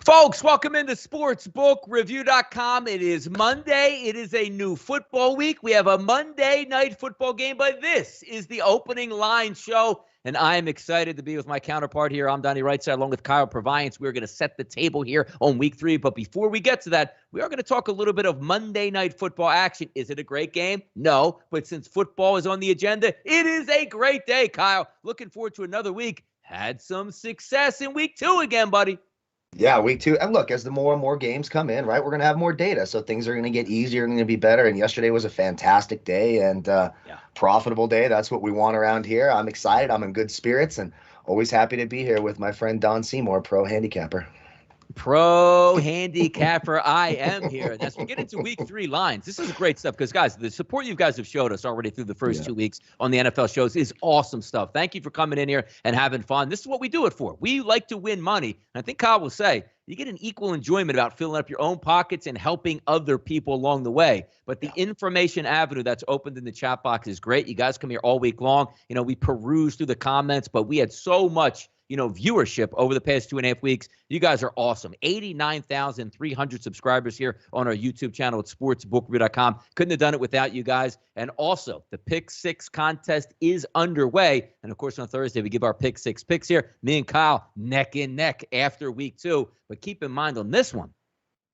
Folks, welcome into sportsbookreview.com. It is Monday. It is a new football week. We have a Monday night football game, but this is the opening line show, and I am excited to be with my counterpart here. I'm Donnie RightSide along with Kyle Purviance. We're going to set the table here on week 3, but before we get to that, we are going to talk a little bit of Monday night football action. Is it a great game? No, but since football is on the agenda, it is a great day, Kyle. Looking forward to another week. Had some success in week 2 again, buddy. Yeah, week 2. And look, as the more and more games come in, right, we're going to have more data. So things are going to get easier and going to be better. And yesterday was a fantastic day and profitable day. That's what we want around here. I'm excited. I'm in good spirits and always happy to be here with my friend Don Seymour, pro handicapper. Pro handicapper, I am here. And as we get into week 3 lines, this is great stuff because, guys, the support you guys have showed us already through the first 2 weeks on the NFL shows is awesome stuff. Thank you for coming in here and having fun. This is what we do it for. We like to win money. And I think Kyle will say you get an equal enjoyment about filling up your own pockets and helping other people along the way. But the information avenue that's opened in the chat box is great. You guys come here all week long. You know, we peruse through the comments, but we had so much viewership over the past 2.5 weeks. You guys are awesome. 89,300 subscribers here on our YouTube channel at sportsbookreview.com. Couldn't have done it without you guys. And also, the Pick 6 contest is underway. And, of course, on Thursday, we give our Pick 6 picks here. Me and Kyle neck and neck after week 2. But keep in mind on this one,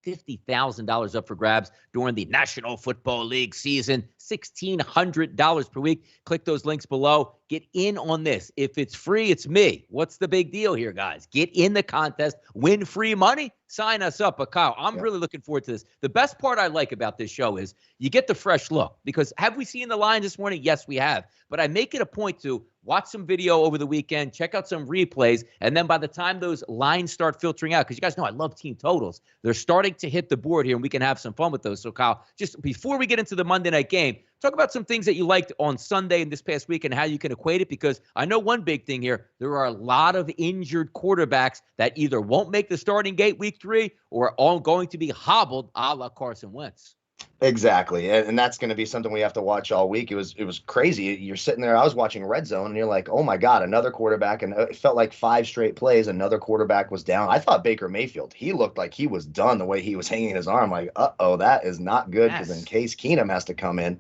$50,000 up for grabs during the National Football League season, $1,600 per week. Click those links below. Get in on this. If it's free, it's me. What's the big deal here, guys? Get in the contest, win free money, sign us up. But Kyle, I'm really looking forward to this. The best part I like about this show is you get the fresh look because have we seen the line this morning? Yes, we have. But I make it a point to watch some video over the weekend, check out some replays, and then by the time those lines start filtering out, because you guys know I love team totals, they're starting to hit the board here, and we can have some fun with those. So, Kyle, just before we get into the Monday night game, talk about some things that you liked on Sunday and this past week and how you can equate it, because I know one big thing here, there are a lot of injured quarterbacks that either won't make the starting gate week 3 or are all going to be hobbled a la Carson Wentz. Exactly. And that's going to be something we have to watch all week. It was crazy. You're sitting there. I was watching Red Zone and you're like, oh, my God, another quarterback. And it felt like 5 straight plays. Another quarterback was down. I thought Baker Mayfield, he looked like he was done the way he was hanging his arm. Like, that is not good because then Case Keenum has to come in.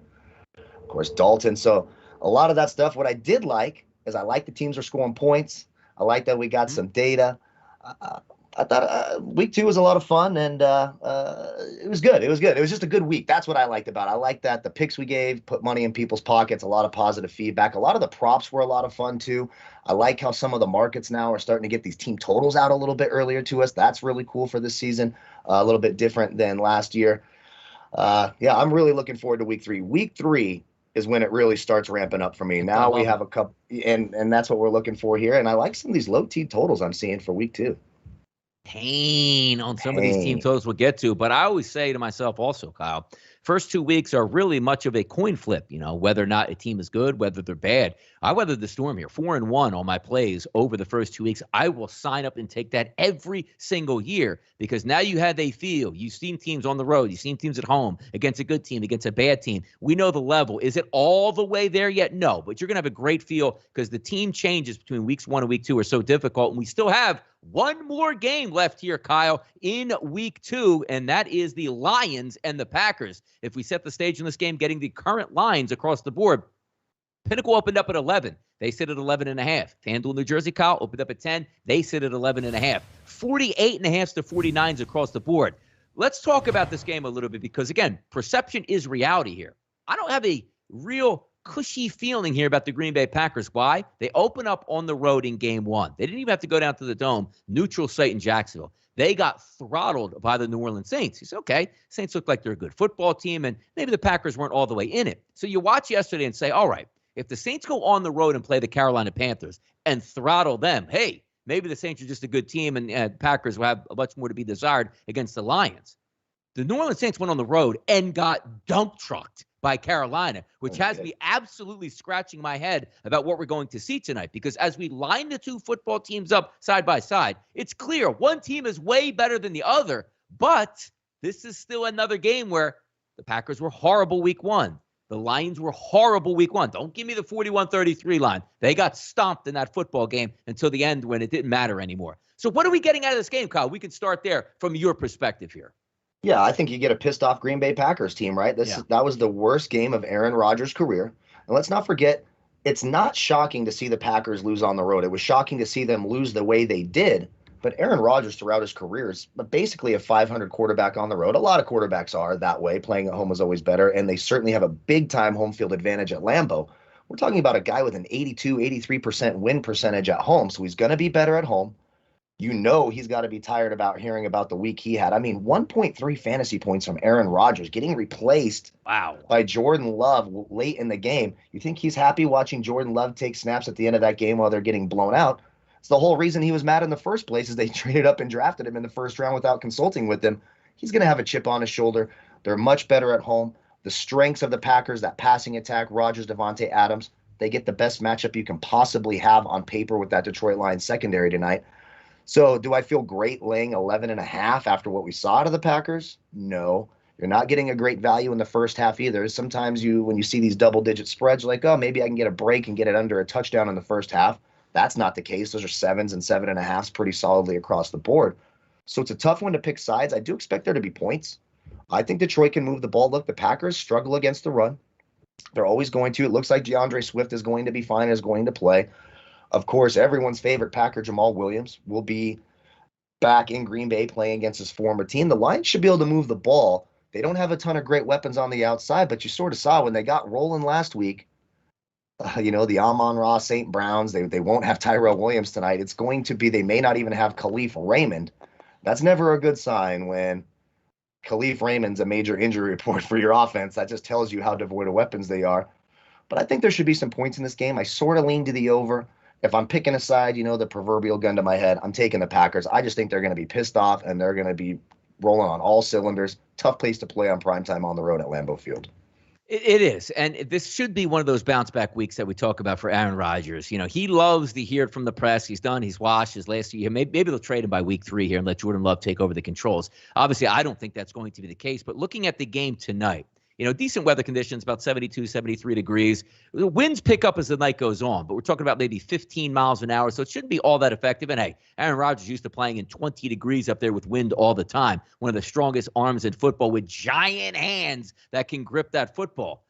Of course, Dalton. So a lot of that stuff. What I did like is I like the teams are scoring points. I like that we got some data. I thought week 2 was a lot of fun, and it was good. It was good. It was just a good week. That's what I liked about it. I liked that the picks we gave put money in people's pockets, a lot of positive feedback. A lot of the props were a lot of fun, too. I like how some of the markets now are starting to get these team totals out a little bit earlier to us. That's really cool for this season, a little bit different than last year. I'm really looking forward to week 3. Week 3 is when it really starts ramping up for me. Now we have a couple, and that's what we're looking for here. And I like some of these low team totals I'm seeing for week 2. Pain on some of these team totals we'll get to. But I always say to myself also, Kyle, first 2 weeks are really much of a coin flip, whether or not a team is good, whether they're bad. I weathered the storm here, 4-1 on my plays over the first 2 weeks. I will sign up and take that every single year because now you have a feel. You've seen teams on the road. You've seen teams at home against a good team, against a bad team. We know the level. Is it all the way there yet? No, but you're going to have a great feel because the team changes between weeks 1 and week 2 are so difficult. And we still have one more game left here, Kyle, in week 2, and that is the Lions and the Packers. If we set the stage in this game, getting the current lines across the board, Pinnacle opened up at 11. They sit at 11.5. FanDuel, New Jersey, Kyle, opened up at 10. They sit at 11.5. 48.5 to 49s across the board. Let's talk about this game a little bit because, again, perception is reality here. I don't have a real cushy feeling here about the Green Bay Packers. Why? They open up on the road in game 1. They didn't even have to go down to the Dome, neutral site in Jacksonville. They got throttled by the New Orleans Saints. You say, okay, Saints look like they're a good football team, and maybe the Packers weren't all the way in it. So you watch yesterday and say, all right, if the Saints go on the road and play the Carolina Panthers and throttle them, hey, maybe the Saints are just a good team and Packers will have much more to be desired against the Lions. The New Orleans Saints went on the road and got dump trucked by Carolina, which has me absolutely scratching my head about what we're going to see tonight. Because as we line the 2 football teams up side by side, it's clear one team is way better than the other. But this is still another game where the Packers were horrible week 1. The Lions were horrible week 1. Don't give me the 41-33 line. They got stomped in that football game until the end when it didn't matter anymore. So what are we getting out of this game, Kyle? We can start there from your perspective here. Yeah, I think you get a pissed off Green Bay Packers team, right? That was the worst game of Aaron Rodgers' career. And let's not forget, it's not shocking to see the Packers lose on the road. It was shocking to see them lose the way they did. But Aaron Rodgers throughout his career is basically a 500 quarterback on the road. A lot of quarterbacks are that way. Playing at home is always better. And they certainly have a big-time home field advantage at Lambeau. We're talking about a guy with an 82, 83% win percentage at home. So he's going to be better at home. You know he's got to be tired about hearing about the week he had. I mean, 1.3 fantasy points from Aaron Rodgers getting replaced by Jordan Love late in the game. You think he's happy watching Jordan Love take snaps at the end of that game while they're getting blown out? It's the whole reason he was mad in the first place is they traded up and drafted him in the first round without consulting with him. He's going to have a chip on his shoulder. They're much better at home. The strengths of the Packers, that passing attack, Rodgers, Devontae Adams, they get the best matchup you can possibly have on paper with that Detroit Lions secondary tonight. So do I feel great laying 11.5 after what we saw out of the Packers? No. You're not getting a great value in the first half either. Sometimes when you see these double-digit spreads, you're like, oh, maybe I can get a break and get it under a touchdown in the first half. That's not the case. Those are 7s and 7.5s pretty solidly across the board. So it's a tough one to pick sides. I do expect there to be points. I think Detroit can move the ball. Look, the Packers struggle against the run. They're always going to. It looks like DeAndre Swift is going to be fine, is going to play. Of course, everyone's favorite Packer, Jamal Williams, will be back in Green Bay playing against his former team. The Lions should be able to move the ball. They don't have a ton of great weapons on the outside, but you sort of saw when they got rolling last week, the Amon-Ra St. Browns, they won't have Tyrell Williams tonight. It's going to be, they may not even have Khalif Raymond. That's never a good sign when Khalif Raymond's a major injury report for your offense. That just tells you how devoid of weapons they are. But I think there should be some points in this game. I sort of lean to the over. If I'm picking a side, the proverbial gun to my head, I'm taking the Packers. I just think they're going to be pissed off and they're going to be rolling on all cylinders. Tough place to play on primetime on the road at Lambeau Field. It is, and this should be one of those bounce-back weeks that we talk about for Aaron Rodgers. He loves to hear it from the press. He's done. He's washed his last year. Maybe they'll trade him by week 3 here and let Jordan Love take over the controls. Obviously, I don't think that's going to be the case, but looking at the game tonight, decent weather conditions, about 72, 73 degrees. The winds pick up as the night goes on, but we're talking about maybe 15 miles an hour, so it shouldn't be all that effective. And, hey, Aaron Rodgers used to playing in 20 degrees up there with wind all the time. One of the strongest arms in football with giant hands that can grip that football.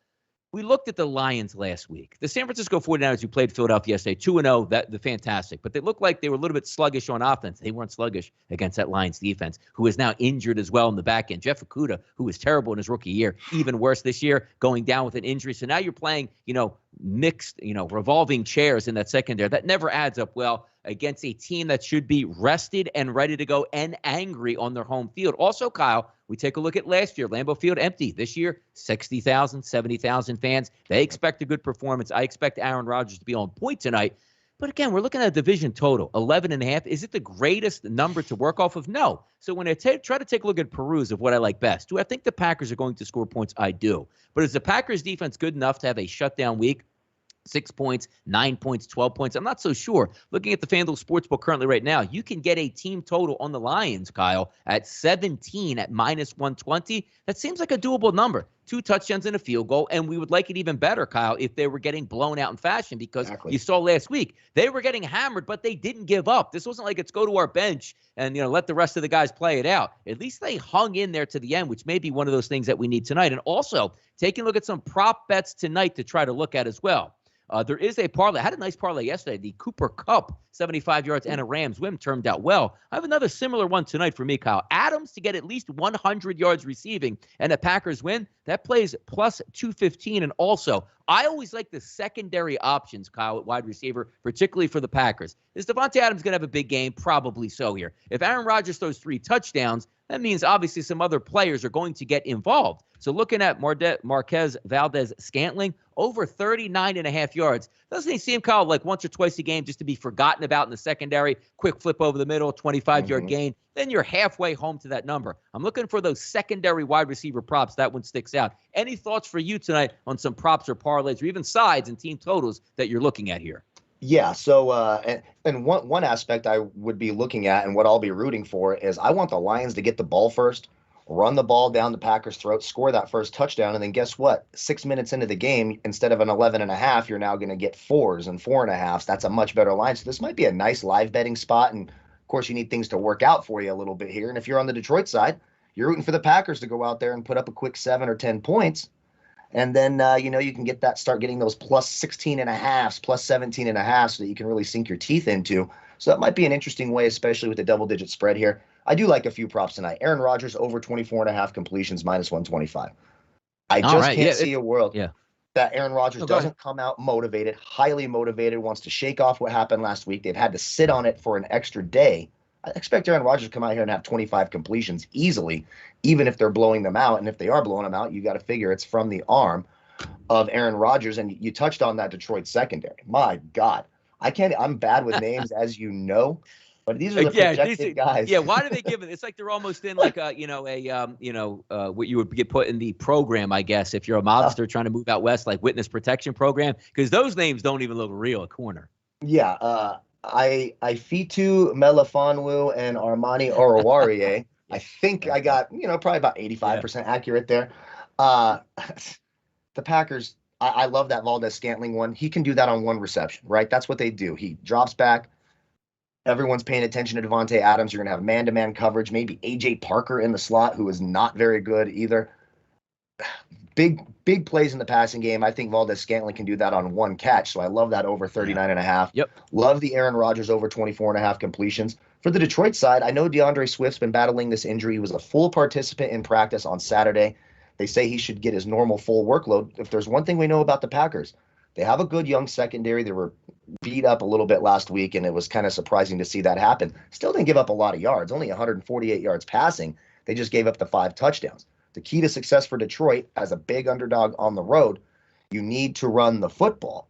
We looked at the Lions last week. The San Francisco 49ers, who played Philadelphia yesterday, 2-0, the fantastic. But they looked like they were a little bit sluggish on offense. They weren't sluggish against that Lions defense, who is now injured as well in the back end. Jeff Okudah, who was terrible in his rookie year, even worse this year, going down with an injury. So now you're playing, mixed, revolving chairs in that secondary. That never adds up well against a team that should be rested and ready to go and angry on their home field. Also, Kyle, we take a look at last year. Lambeau Field empty. This year, 60,000, 70,000 fans. They expect a good performance. I expect Aaron Rodgers to be on point tonight. But again, we're looking at a division total, 11.5. Is it the greatest number to work off of? No. So when I try to take a look at peruse of what I like best, do I think the Packers are going to score points? I do. But is the Packers defense good enough to have a shutdown week? 6 points, 9 points, 12 points. I'm not so sure. Looking at the FanDuel Sportsbook currently right now, you can get a team total on the Lions, Kyle, at 17 at -120. That seems like a doable number. 2 touchdowns and a field goal, and we would like it even better, Kyle, if they were getting blown out in fashion, because You saw last week, they were getting hammered, but they didn't give up. This wasn't like it's go to our bench and, let the rest of the guys play it out. At least they hung in there to the end, which may be one of those things that we need tonight. And also, taking a look at some prop bets tonight to try to look at as well. There is a parlay. I had a nice parlay yesterday. The Cooper Kupp, 75 yards and a Rams win, turned out well. I have another similar one tonight for me, Kyle. Adams to get at least 100 yards receiving and a Packers win. That plays plus 215. And also, I always like the secondary options, Kyle, at wide receiver, particularly for the Packers. Is Devontae Adams going to have a big game? Probably so here. If Aaron Rodgers throws 3 touchdowns, that means obviously some other players are going to get involved. So looking at Marquez Valdez-Scantling, over 39.5 yards. Doesn't he seem, Kyle, like once or twice a game just to be forgotten about in the secondary? Quick flip over the middle, 25-yard gain. Then you're halfway home to that number. I'm looking for those secondary wide receiver props. That one sticks out. Any thoughts for you tonight on some props or parlays or even sides and team totals that you're looking at here? Yeah, so and one aspect I would be looking at and what I'll be rooting for is I want the Lions to get the ball first. run the ball down the Packers' throat, score that first touchdown, and then guess what? 6 minutes into the game, instead of an 11.5, you're now going to get 4s and 4.5s. That's a much better line. So this might be a nice live betting spot. And of course, you need things to work out for you a little bit here. And if you're on the Detroit side, you're rooting for the Packers to go out there and put up a quick 7 or 10 points. And then, you can start getting those plus 16.5s, plus 17.5s so that you can really sink your teeth into. So that might be an interesting way, especially with the double-digit spread here. I do like a few props tonight. Aaron Rodgers over 24.5 completions, minus 125. I just can't see a world that Aaron Rodgers doesn't come out motivated, highly motivated, wants to shake off what happened last week. They've had to sit on it for an extra day. I expect Aaron Rodgers to come out here and have 25 completions easily, even if they're blowing them out. And if they are blowing them out, you got to figure it's from the arm of Aaron Rodgers. And you touched on that Detroit secondary. My God, I'm bad with names, as you know. But these are the projected guys. Yeah, why do they give it? It's like they're almost in like what you would get put in the program, I guess, if you're a mobster trying to move out west, like witness protection program, because those names don't even look real at corner. Yeah, Ifeatu Melifonwu and Armani Oruwariye. I think I got probably about 85% accurate there. The Packers. I love that Valdez-Scantling one. He can do that on one reception, right? That's what they do. He drops back. Everyone's paying attention to Devontae Adams. You're going to have man-to-man coverage. Maybe A.J. Parker in the slot, who is not very good either. Big plays in the passing game. I think Valdez-Scantling can do that on one catch, so I love that over 39.5. Yep. Love the Aaron Rodgers over 24.5 completions. For the Detroit side, I know DeAndre Swift's been battling this injury. He was a full participant in practice on Saturday. They say he should get his normal full workload. If there's one thing we know about the Packers, they have a good young secondary. They were beat up a little bit last week, and it was kind of surprising to see that happen. Still didn't give up a lot of yards, only 148 yards passing. They just gave up the 5 touchdowns. The key to success for Detroit as a big underdog on the road, you need to run the football.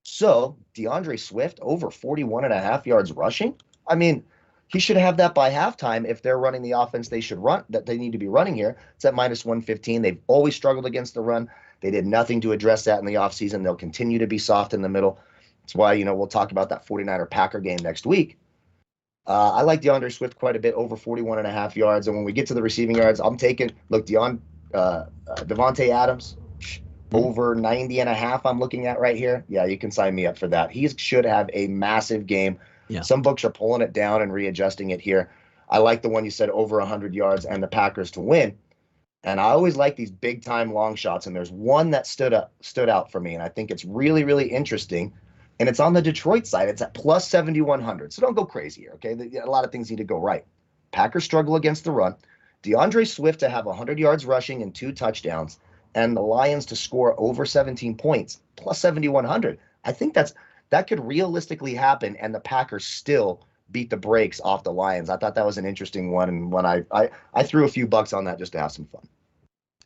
So DeAndre Swift over 41.5 yards rushing. I mean, he should have that by halftime if they're running the offense they should run, that they need to be running here. It's at minus 115. They've always struggled against the run. They did nothing to address that in the offseason. They'll continue to be soft in the middle. That's why, we'll talk about that 49er Packer game next week. I like DeAndre Swift quite a bit, over 41.5 yards. And when we get to the receiving yards, I'm taking, Devontae Adams, over 90.5 I'm looking at right here. Yeah, you can sign me up for that. He should have a massive game. Yeah. Some books are pulling it down and readjusting it here. I like the one you said, over 100 yards and the Packers to win. And I always like these big-time long shots, and there's one that stood out for me, and I think it's really, really interesting. And it's on the Detroit side. It's at plus 7,100. So don't go crazy here, okay? A lot of things need to go right. Packers struggle against the run. DeAndre Swift to have 100 yards rushing and 2 touchdowns, and the Lions to score over 17 points, plus 7,100. I think that could realistically happen, and the Packers still beat the brakes off the Lions. I thought that was an interesting one, and when I threw a few bucks on that just to have some fun.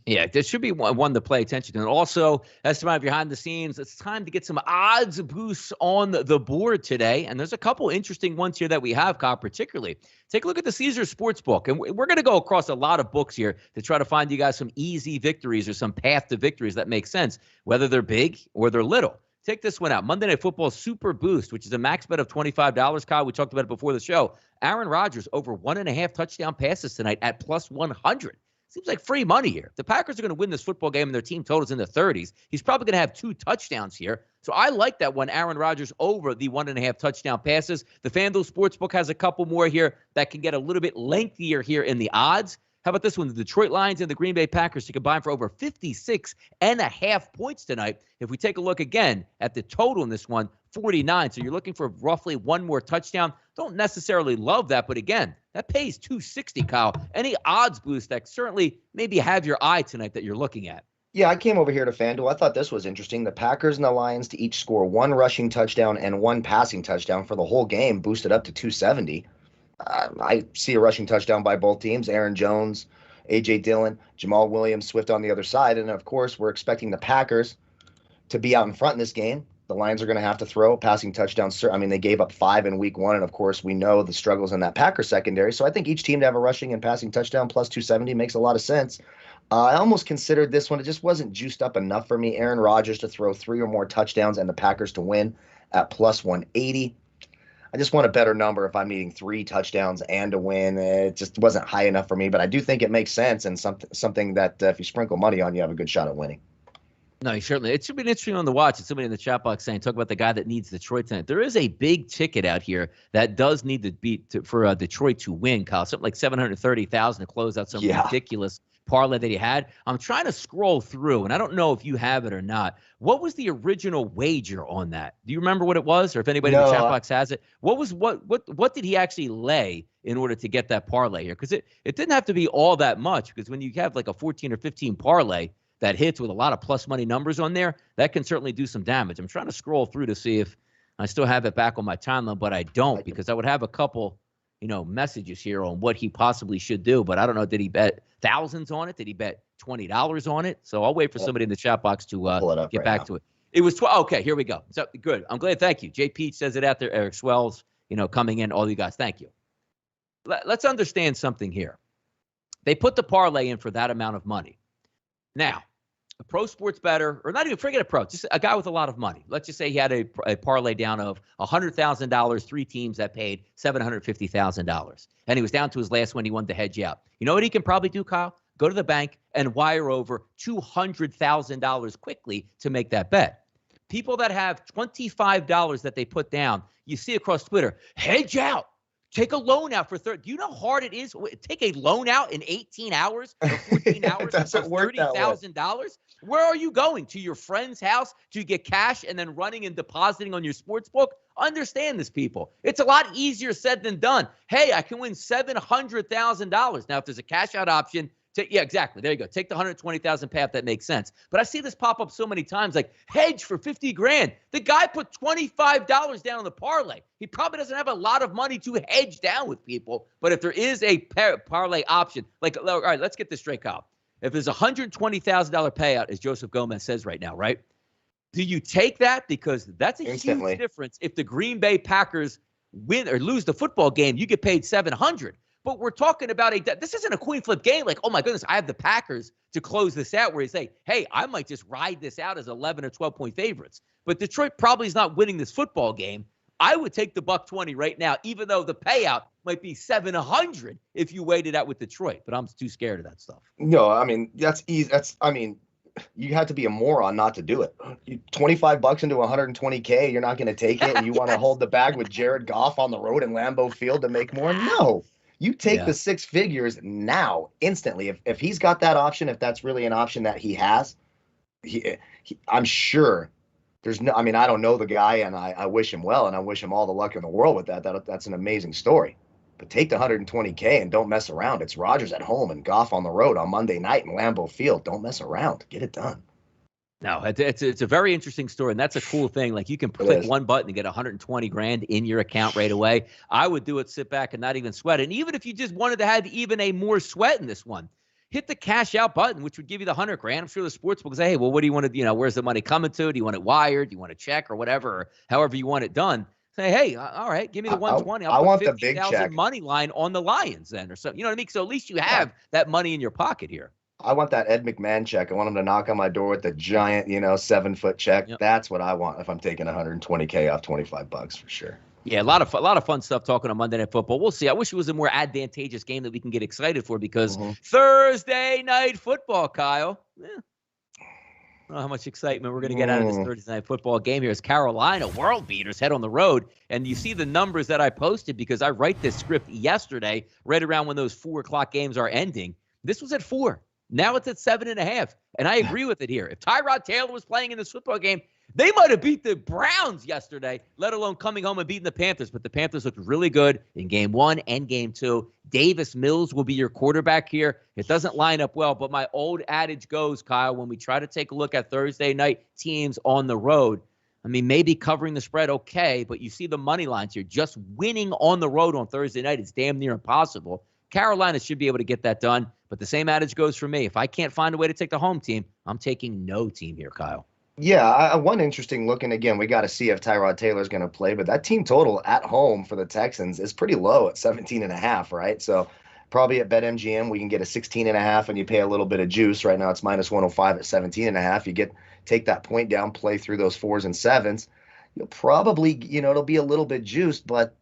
Yeah, there should be one to pay attention to. And also, as to my behind the scenes, it's time to get some odds boosts on the board today. And there's a couple interesting ones here that we have, Kyle, particularly. Take a look at the Caesars Sportsbook. And we're going to go across a lot of books here to try to find you guys some easy victories or some path to victories that make sense, whether they're big or they're little. Take this one out. Monday Night Football Super Boost, which is a max bet of $25. Kyle, we talked about it before the show. Aaron Rodgers over 1.5 touchdown passes tonight at plus 100. Seems like free money here. If the Packers are going to win this football game and their team totals in the 30s, he's probably going to have 2 touchdowns here. So I like that one, Aaron Rodgers over the 1.5 touchdown passes. The FanDuel Sportsbook has a couple more here that can get a little bit lengthier here in the odds. How about this one? The Detroit Lions and the Green Bay Packers to combine for over 56.5 points tonight. If we take a look again at the total in this one, 49. So you're looking for roughly one more touchdown. Don't necessarily love that, but again, that pays $260, Kyle. Any odds boost that certainly maybe have your eye tonight that you're looking at? Yeah, I came over here to FanDuel. I thought this was interesting. The Packers and the Lions to each score 1 rushing touchdown and 1 passing touchdown for the whole game, boosted up to 270. I see a rushing touchdown by both teams. Aaron Jones, A.J. Dillon, Jamal Williams, Swift on the other side. And, of course, we're expecting the Packers to be out in front in this game. The Lions are going to have to throw passing touchdowns. I mean, they gave up 5 in week 1, and, of course, we know the struggles in that Packers secondary. So I think each team to have a rushing and passing touchdown plus 270 makes a lot of sense. I almost considered this one. It just wasn't juiced up enough for me. Aaron Rodgers to throw 3 or more touchdowns and the Packers to win at plus 180. I just want a better number if I'm eating 3 touchdowns and a win. It just wasn't high enough for me, but I do think it makes sense and something that if you sprinkle money on, you have a good shot at winning. No, certainly. It should be an interesting one to watch. It's somebody in the chat box saying, talk about the guy that needs Detroit tonight. There is a big ticket out here that does need to beat for Detroit to win, Kyle. Something like $730,000 to close out some ridiculous parlay that he had. I'm trying to scroll through, and I don't know if you have it or not. What was the original wager on that? Do you remember what it was, or if anybody in the chat box has it? What did he actually lay in order to get that parlay here? Because it didn't have to be all that much, because when you have like a 14 or 15 parlay that hits with a lot of plus money numbers on there, that can certainly do some damage. I'm trying to scroll through to see if I still have it back on my timeline, but I don't, because I would have a couple, messages here on what he possibly should do. But I don't know. Did he bet thousands on it? Did he bet $20 on it? So I'll wait for somebody in the chat box to get back to it. It was 12. Okay, here we go. So good. I'm glad. Thank you. Jay Pete says it out there. Eric Swells, coming in. All you guys. Thank you. Let's understand something here. They put the parlay in for that amount of money. Now, a pro sports bettor, or not even forget a pro, just a guy with a lot of money. Let's just say he had a parlay down of $100,000, 3 teams that paid $750,000. And he was down to his last one. He wanted to hedge out. You know what he can probably do, Kyle? Go to the bank and wire over $200,000 quickly to make that bet. People that have $25 that they put down, you see across Twitter, hedge out. Take a loan out for 30. Do you know how hard it is? Take a loan out in 18 hours or 14 hours for $30,000? Where are you going? To your friend's house to get cash and then running and depositing on your sports book? Understand this, people. It's a lot easier said than done. Hey, I can win $700,000. Now, if there's a cash out option, yeah, exactly. There you go. Take the $120,000 path. That makes sense. But I see this pop up so many times, like hedge for $50,000. The guy put $25 down on the parlay. He probably doesn't have a lot of money to hedge down with people. But if there is a parlay option, like, all right, let's get this straight, Kyle. If there's a $120,000 payout, as Joseph Gomez says right now, right? Do you take that? Because that's a huge difference. If the Green Bay Packers win or lose the football game, you get paid $700. But we're talking about this isn't a coin flip game. Like, oh my goodness, I have the Packers to close this out, where you say, hey, I might just ride this out as 11 or 12 point favorites. But Detroit probably is not winning this football game. I would take the $120 right now, even though the payout might be $700 if you waited out with Detroit. But I'm too scared of that stuff. No, I mean, that's easy. You have to be a moron not to do it. $25 into $120K, you're not going to take it, and you want to hold the bag with Jared Goff on the road in Lambeau Field to make more? No. You take the 6 figures now, instantly. If he's got that option, if that's really an option that he has, I'm sure there's no. I mean, I don't know the guy, and I wish him well, and I wish him all the luck in the world with that. That's an amazing story. But take the $120K and don't mess around. It's Rodgers at home and Goff on the road on Monday night in Lambeau Field. Don't mess around. Get it done. No, it's a very interesting story, and that's a cool thing. Like, you can click one button and get $120,000 in your account right away. I would do it, sit back, and not even sweat. And even if you just wanted to have even a more sweat in this one, hit the cash out button, which would give you the $100,000. I'm sure the sportsbook will say, hey, well, what do you want to, where's the money coming to? Do you want it wired? Do you want a check or whatever, or however you want it done? Say, hey, all right, give me the 120. I want the big check. Money line on the Lions then, or something. You know what I mean? So at least you have that money in your pocket here. I want that Ed McMahon check. I want him to knock on my door with the giant, 7-foot check. Yep. That's what I want if I'm taking $120K off $25 for sure. Yeah, a lot of fun stuff talking on Monday Night Football. We'll see. I wish it was a more advantageous game that we can get excited for, because Thursday Night Football, Kyle. I don't know how much excitement we're going to get out of this Thursday Night Football game here as Carolina world beaters head on the road. And you see the numbers that I posted, because I write this script yesterday, right around when those 4 o'clock games are ending. This was at 4. Now it's at 7.5. And I agree with it here. If Tyrod Taylor was playing in this football game, they might have beat the Browns yesterday, let alone coming home and beating the Panthers. But the Panthers looked really good in game 1 and game 2. Davis Mills will be your quarterback here. It doesn't line up well, but my old adage goes, Kyle, when we try to take a look at Thursday night teams on the road, I mean, maybe covering the spread, okay, but you see the money lines here. Just winning on the road on Thursday night is damn near impossible. Carolina should be able to get that done, but the same adage goes for me. If I can't find a way to take the home team, I'm taking no team here, Kyle. Yeah, one interesting look, and again, we got to see if Tyrod Taylor's going to play, but that team total at home for the Texans is pretty low at 17.5, right? So probably at BetMGM, we can get a 16.5, and you pay a little bit of juice. Right now it's minus 105 at 17.5. You take that point down, play through those 4s and 7s. you'll probably, it'll be a little bit juiced, but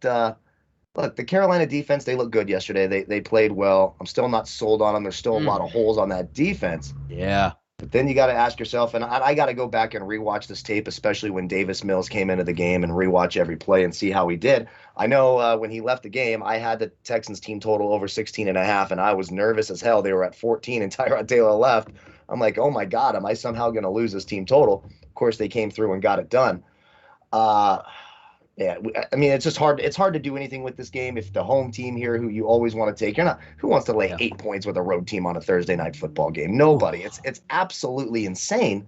look, the Carolina defense, they look good yesterday. They played well. I'm still not sold on them. There's still a lot of holes on that defense. Yeah. But then you got to ask yourself, and I got to go back and rewatch this tape, especially when Davis Mills came into the game, and rewatch every play and see how he did. I know when he left the game, I had the Texans team total over 16.5, and I was nervous as hell. They were at 14, and Tyrod Taylor left. I'm like, oh my God, am I somehow going to lose this team total? Of course, they came through and got it done. Yeah, I mean, it's just hard. It's hard to do anything with this game if the home team here, who you always want to take, who wants to lay 8 points with a road team on a Thursday night football game? Nobody. It's absolutely insane.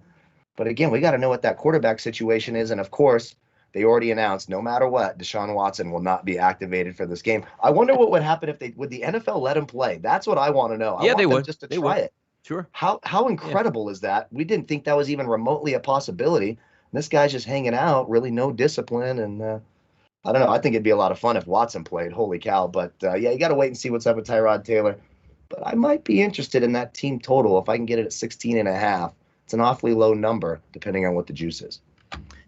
But again, we got to know what that quarterback situation is. And of course, they already announced no matter what, Deshaun Watson will not be activated for this game. I wonder what would happen if would the NFL let him play? That's what I want to know. I want they them would just to they try would. it. Sure. How incredible is that? We didn't think that was even remotely a possibility. This guy's just hanging out, really no discipline, and I don't know. I think it'd be a lot of fun if Watson played. Holy cow! But yeah, you got to wait and see what's up with Tyrod Taylor. But I might be interested in that team total if I can get it at 16.5. It's an awfully low number, depending on what the juice is.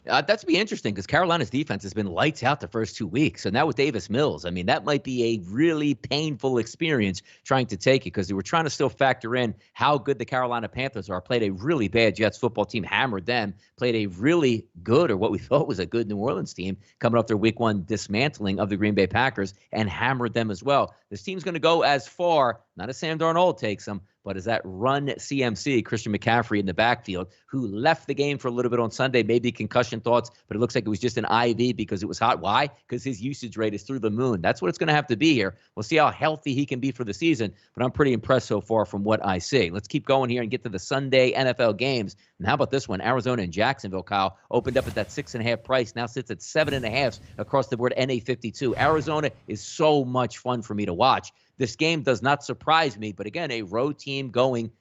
That's be interesting because Carolina's defense has been lights out the first 2 weeks. So now with Davis Mills, I mean, that might be a really painful experience trying to take it because they were trying to still factor in how good the Carolina Panthers are. Played a really bad Jets football team, hammered them, played a really good, or what we thought was a good New Orleans team coming off their week 1 dismantling of the Green Bay Packers and hammered them as well. This team's going to go as far, not as Sam Darnold takes them, but is that run CMC, Christian McCaffrey in the backfield, who left the game for a little bit on Sunday, maybe concussion thoughts, but it looks like it was just an IV because it was hot. Why? Because his usage rate is through the moon. That's what it's going to have to be here. We'll see how healthy he can be for the season, but I'm pretty impressed so far from what I see. Let's keep going here and get to the Sunday NFL games. And how about this one? Arizona and Jacksonville, Kyle, opened up at that 6.5 price, now sits at 7.5 across the board, NA52. Arizona is so much fun for me to watch. This game does not surprise me, but again, a road team going,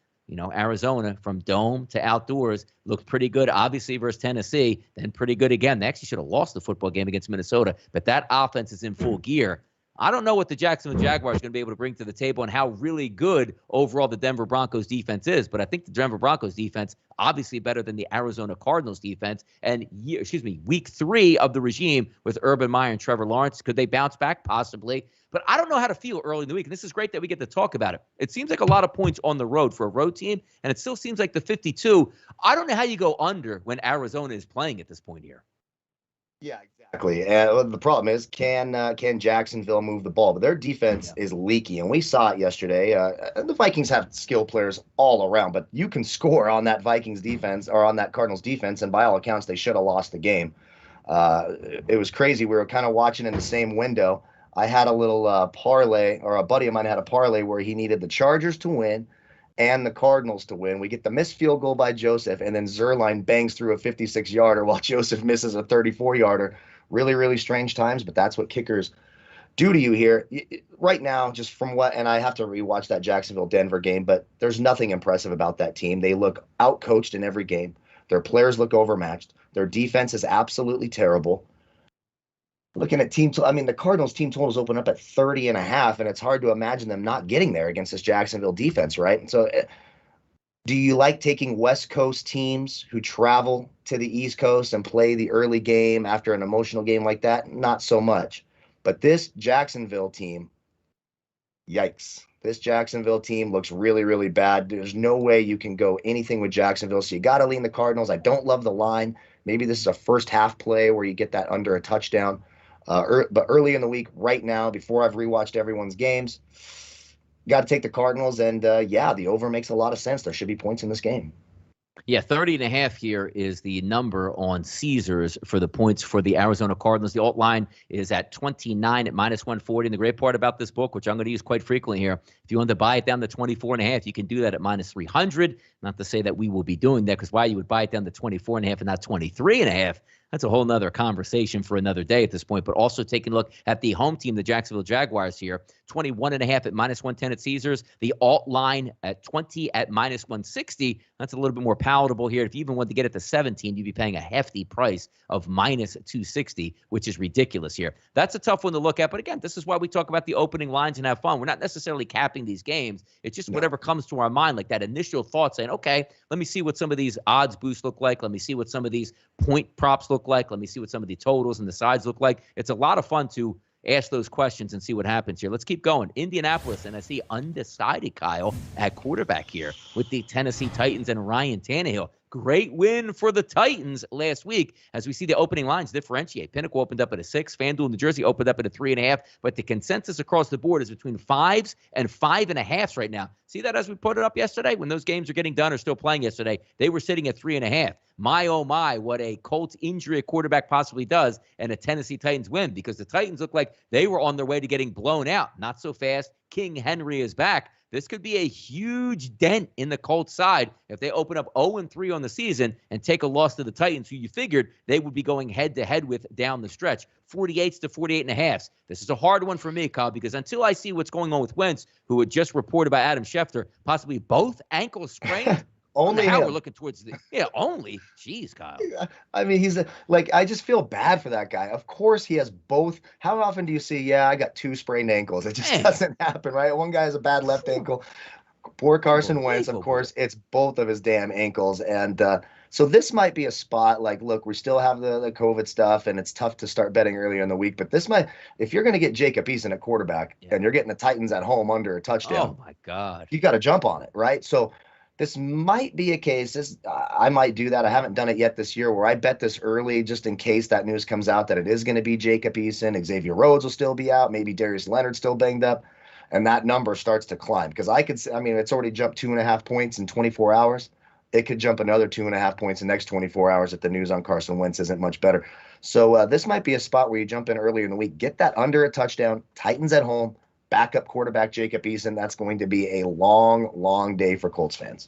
Arizona from dome to outdoors looked pretty good, obviously, versus Tennessee, then pretty good again. They actually should have lost the football game against Minnesota, but that offense is in full gear. I don't know what the Jacksonville Jaguars are going to be able to bring to the table and how really good overall the Denver Broncos defense is, but I think the Denver Broncos defense obviously better than the Arizona Cardinals defense. And week 3 of the regime with Urban Meyer and Trevor Lawrence, could they bounce back? Possibly. But I don't know how to feel early in the week. And this is great that we get to talk about it. It seems like a lot of points on the road for a road team, and it still seems like the 52. I don't know how you go under when Arizona is playing at this point here. Yeah, exactly. And the problem is, can Jacksonville move the ball? But their defense is leaky, and we saw it yesterday. The Vikings have skill players all around, but you can score on that Vikings defense or on that Cardinals defense, and by all accounts, they should have lost the game. It was crazy. We were kind of watching in the same window. I had a little parlay, or a buddy of mine had a parlay where he needed the Chargers to win and the Cardinals to win. We get the missed field goal by Joseph, and then Zerline bangs through a 56-yarder while Joseph misses a 34-yarder. Really, really strange times, but that's what kickers do to you here. Right now, just from what, and I have to rewatch that Jacksonville-Denver game, but there's nothing impressive about that team. They look outcoached in every game. Their players look overmatched. Their defense is absolutely terrible. Looking at the Cardinals team totals open up at 30.5, and it's hard to imagine them not getting there against this Jacksonville defense, right? So do you like taking West Coast teams who travel to the East Coast and play the early game after an emotional game like that? Not so much. But this Jacksonville team, yikes. This Jacksonville team looks really, really bad. There's no way you can go anything with Jacksonville, so you got to lean the Cardinals. I don't love the line. Maybe this is a first half play where you get that under a touchdown. But early in the week, right now, before I've rewatched everyone's games, got to take the Cardinals. And the over makes a lot of sense. There should be points in this game. Yeah, 30.5 here is the number on Caesars for the points for the Arizona Cardinals. The alt line is at 29 at -140. And the great part about this book, which I'm going to use quite frequently here, if you want to buy it down to 24.5, you can do that at -300. Not to say that we will be doing that, because why you would buy it down to 24.5 and not 23.5? That's a whole nother conversation for another day at this point. But also taking a look at the home team, the Jacksonville Jaguars here, 21.5 at -110 at Caesars. The alt line at 20 at -160. That's a little bit more palatable here. If you even want to get it to 17, you'd be paying a hefty price of -260, which is ridiculous here. That's a tough one to look at. But again, this is why we talk about the opening lines and have fun. We're not necessarily capping these games. It's just whatever comes to our mind, like that initial thought saying, okay, let me see what some of these odds boosts look like. Let me see what some of these point props look look like? Let me see what some of the totals and the sides look like. It's a lot of fun to ask those questions and see what happens here. Let's keep going. Indianapolis, and I see undecided, Kyle, at quarterback here with the Tennessee Titans and Ryan Tannehill. Great win for the Titans last week as we see the opening lines differentiate. Pinnacle opened up at a 6. FanDuel New Jersey opened up at a 3.5. But the consensus across the board is between 5s and 5.5s right now. See that as we put it up yesterday? When those games are getting done or still playing yesterday, they were sitting at 3.5. My, oh my, what a Colts injury at quarterback possibly does and a Tennessee Titans win, because the Titans look like they were on their way to getting blown out. Not so fast. King Henry is back. This could be a huge dent in the Colts side if they open up 0-3 on the season and take a loss to the Titans, who you figured they would be going head-to-head with down the stretch. 48s to 48.5. This is a hard one for me, Kyle, because until I see what's going on with Wentz, who had just reported by Adam Schefter, possibly both ankles sprained, only how him. We're looking towards the only. Jeez, Kyle. I mean, I just feel bad for that guy. Of course, he has both. How often do you see? Yeah, I got 2 sprained ankles. It just doesn't happen, right? One guy has a bad left ankle. Poor Carson Wentz. Of course, it's both of his damn ankles, and so this might be a spot. Like, look, we still have the COVID stuff, and it's tough to start betting earlier in the week. But this might, if you're going to get Jacob Eason at quarterback, and you're getting the Titans at home under a touchdown, oh my God, you got to jump on it, right? So this might be a case. I might do that. I haven't done it yet this year, where I bet this early just in case that news comes out that it is going to be Jacob Eason. Xavier Rhodes will still be out. Maybe Darius Leonard's still banged up. And that number starts to climb. Because it's already jumped 2.5 points in 24 hours. It could jump another 2.5 points in the next 24 hours if the news on Carson Wentz isn't much better. So this might be a spot where you jump in earlier in the week. Get that under a touchdown. Titans at home. Backup quarterback Jacob Eason. That's going to be a long, long day for Colts fans.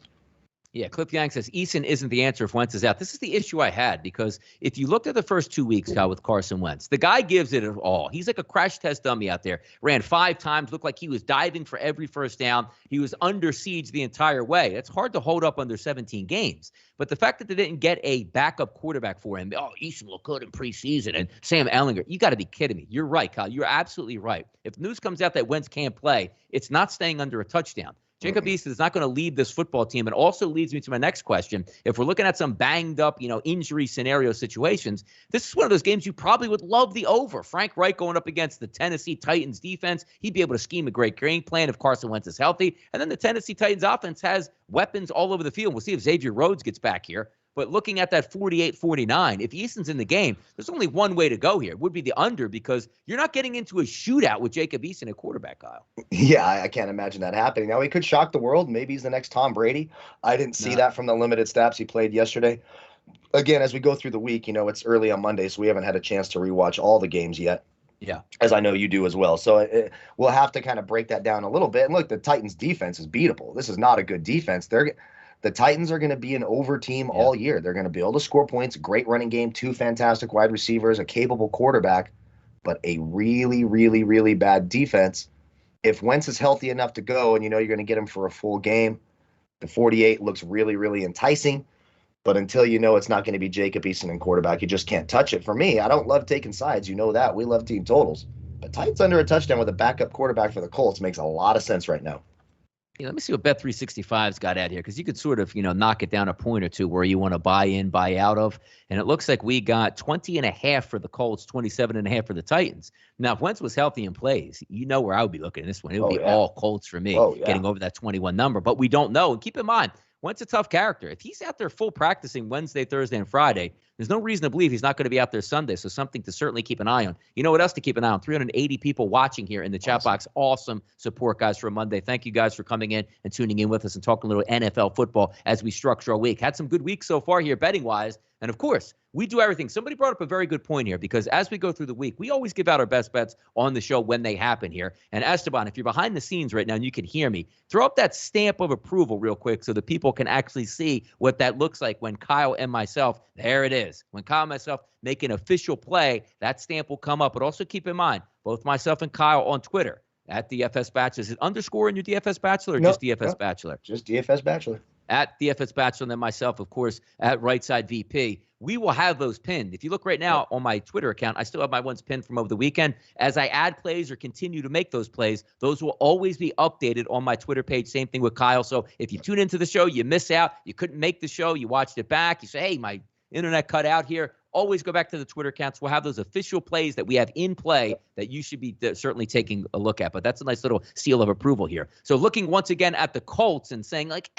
Yeah, Cliff Yang says Eason isn't the answer if Wentz is out. This is the issue I had, because if you looked at the first 2 weeks, Kyle, with Carson Wentz, the guy gives it all. He's like a crash test dummy out there. Ran 5 times, looked like he was diving for every first down. He was under siege the entire way. It's hard to hold up under 17 games. But the fact that they didn't get a backup quarterback for him, Eason looked good in preseason, and Sam Ehlinger, you got to be kidding me. You're right, Kyle. You're absolutely right. If news comes out that Wentz can't play, it's not staying under a touchdown. Jacob Eason is not going to lead this football team. And also leads me to my next question. If we're looking at some banged up, injury scenario situations, this is one of those games you probably would love the over. Frank Reich going up against the Tennessee Titans defense. He'd be able to scheme a great game plan if Carson Wentz is healthy. And then the Tennessee Titans offense has weapons all over the field. We'll see if Xavier Rhodes gets back here. But looking at that 48-49, if Eason's in the game, there's only one way to go here. It would be the under, because you're not getting into a shootout with Jacob Eason at quarterback, Kyle. Yeah, I can't imagine that happening. Now, he could shock the world. Maybe he's the next Tom Brady. I didn't see that from the limited snaps he played yesterday. Again, as we go through the week, it's early on Monday, so we haven't had a chance to rewatch all the games yet. Yeah. As I know you do as well. So we'll have to kind of break that down a little bit. And look, the Titans defense is beatable. This is not a good defense. The Titans are going to be an over team all year. They're going to be able to score points, great running game, 2 fantastic wide receivers, a capable quarterback, but a really, really, really bad defense. If Wentz is healthy enough to go and you're going to get him for a full game, the 48 looks really, really enticing. But until it's not going to be Jacob Eason and quarterback, you just can't touch it. For me, I don't love taking sides. You know that. We love team totals. But Titans under a touchdown with a backup quarterback for the Colts makes a lot of sense right now. Let me see what Bet365's got at here, because you could sort of, knock it down a point or two where you want to buy in, buy out of. And it looks like we got 20.5 for the Colts, 27.5 for the Titans. Now, if Wentz was healthy and plays, where I would be looking at this one. It would be all Colts for me, getting over that 21 number. But we don't know. And keep in mind, Wentz a tough character. If he's out there full practicing Wednesday, Thursday, and Friday, there's no reason to believe he's not going to be out there Sunday. So something to certainly keep an eye on. You know what else to keep an eye on? 380 people watching here in the chat box. Awesome support, guys, for a Monday. Thank you guys for coming in and tuning in with us and talking a little NFL football as we structure our week. Had some good weeks so far here betting-wise. And, of course, we do everything. Somebody brought up a very good point here, because as we go through the week, we always give out our best bets on the show when they happen here. And Esteban, if you're behind the scenes right now and you can hear me, throw up that stamp of approval real quick so that people can actually see what that looks like when Kyle and myself, there it is. When Kyle and myself make an official play, that stamp will come up. But also keep in mind, both myself and Kyle on Twitter, at DFS Bachelor. Is it underscore in your DFS Bachelor or just DFS Bachelor? Just DFS Bachelor. At DFS Bachelor, and then myself, of course, at RightSide VP. We will have those pinned. If you look right now on my Twitter account, I still have my ones pinned from over the weekend. As I add plays or continue to make those plays, those will always be updated on my Twitter page. Same thing with Kyle. So if you tune into the show, you miss out, you couldn't make the show, you watched it back, you say, hey, my internet cut out here. always go back to the Twitter accounts. We'll have those official plays that we have in play that you should be certainly taking a look at. But that's a nice little seal of approval here. So looking once again at the Colts and saying like,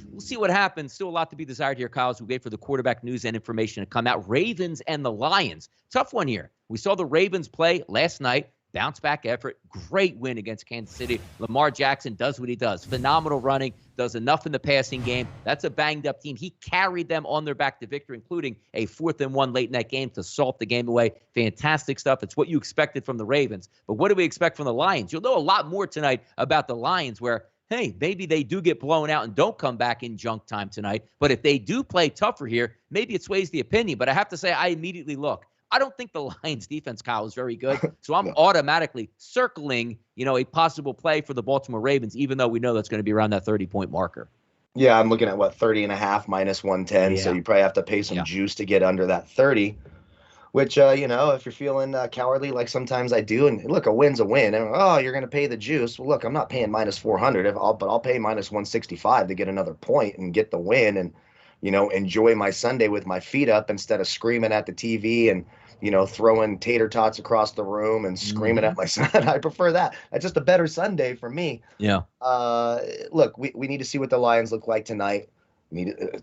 we'll see what happens. Still a lot to be desired here, Kyle, as we wait for the quarterback news and information to come out. Ravens and the Lions. Tough one here. We saw the Ravens play last night. Bounce back effort. Great win against Kansas City. Lamar Jackson does what he does. Phenomenal running. Does enough in the passing game. That's a banged up team. He carried them on their back to victory, including a 4th-and-1 late in that game to salt the game away. Fantastic stuff. It's what you expected from the Ravens. But what do we expect from the Lions? You'll know a lot more tonight about the Lions where, hey, maybe they do get blown out and don't come back in junk time tonight. But if they do play tougher here, maybe it sways the opinion. But I have to say, I immediately look. I don't think the Lions defense, Kyle, is very good. So I'm automatically circling, a possible play for the Baltimore Ravens, even though we know that's going to be around that 30-point marker. Yeah, I'm looking at 30.5 minus 110. Yeah. So you probably have to pay some juice to get under that 30, which, if you're feeling cowardly, like sometimes I do, and look, a win's a win. And, you're going to pay the juice. Well, look, I'm not paying minus 400, but I'll pay minus 165 to get another point and get the win and, enjoy my Sunday with my feet up instead of screaming at the TV and, throwing tater tots across the room and screaming at my son. I prefer that. That's just a better Sunday for me. Yeah. Look, we need to see what the Lions look like tonight.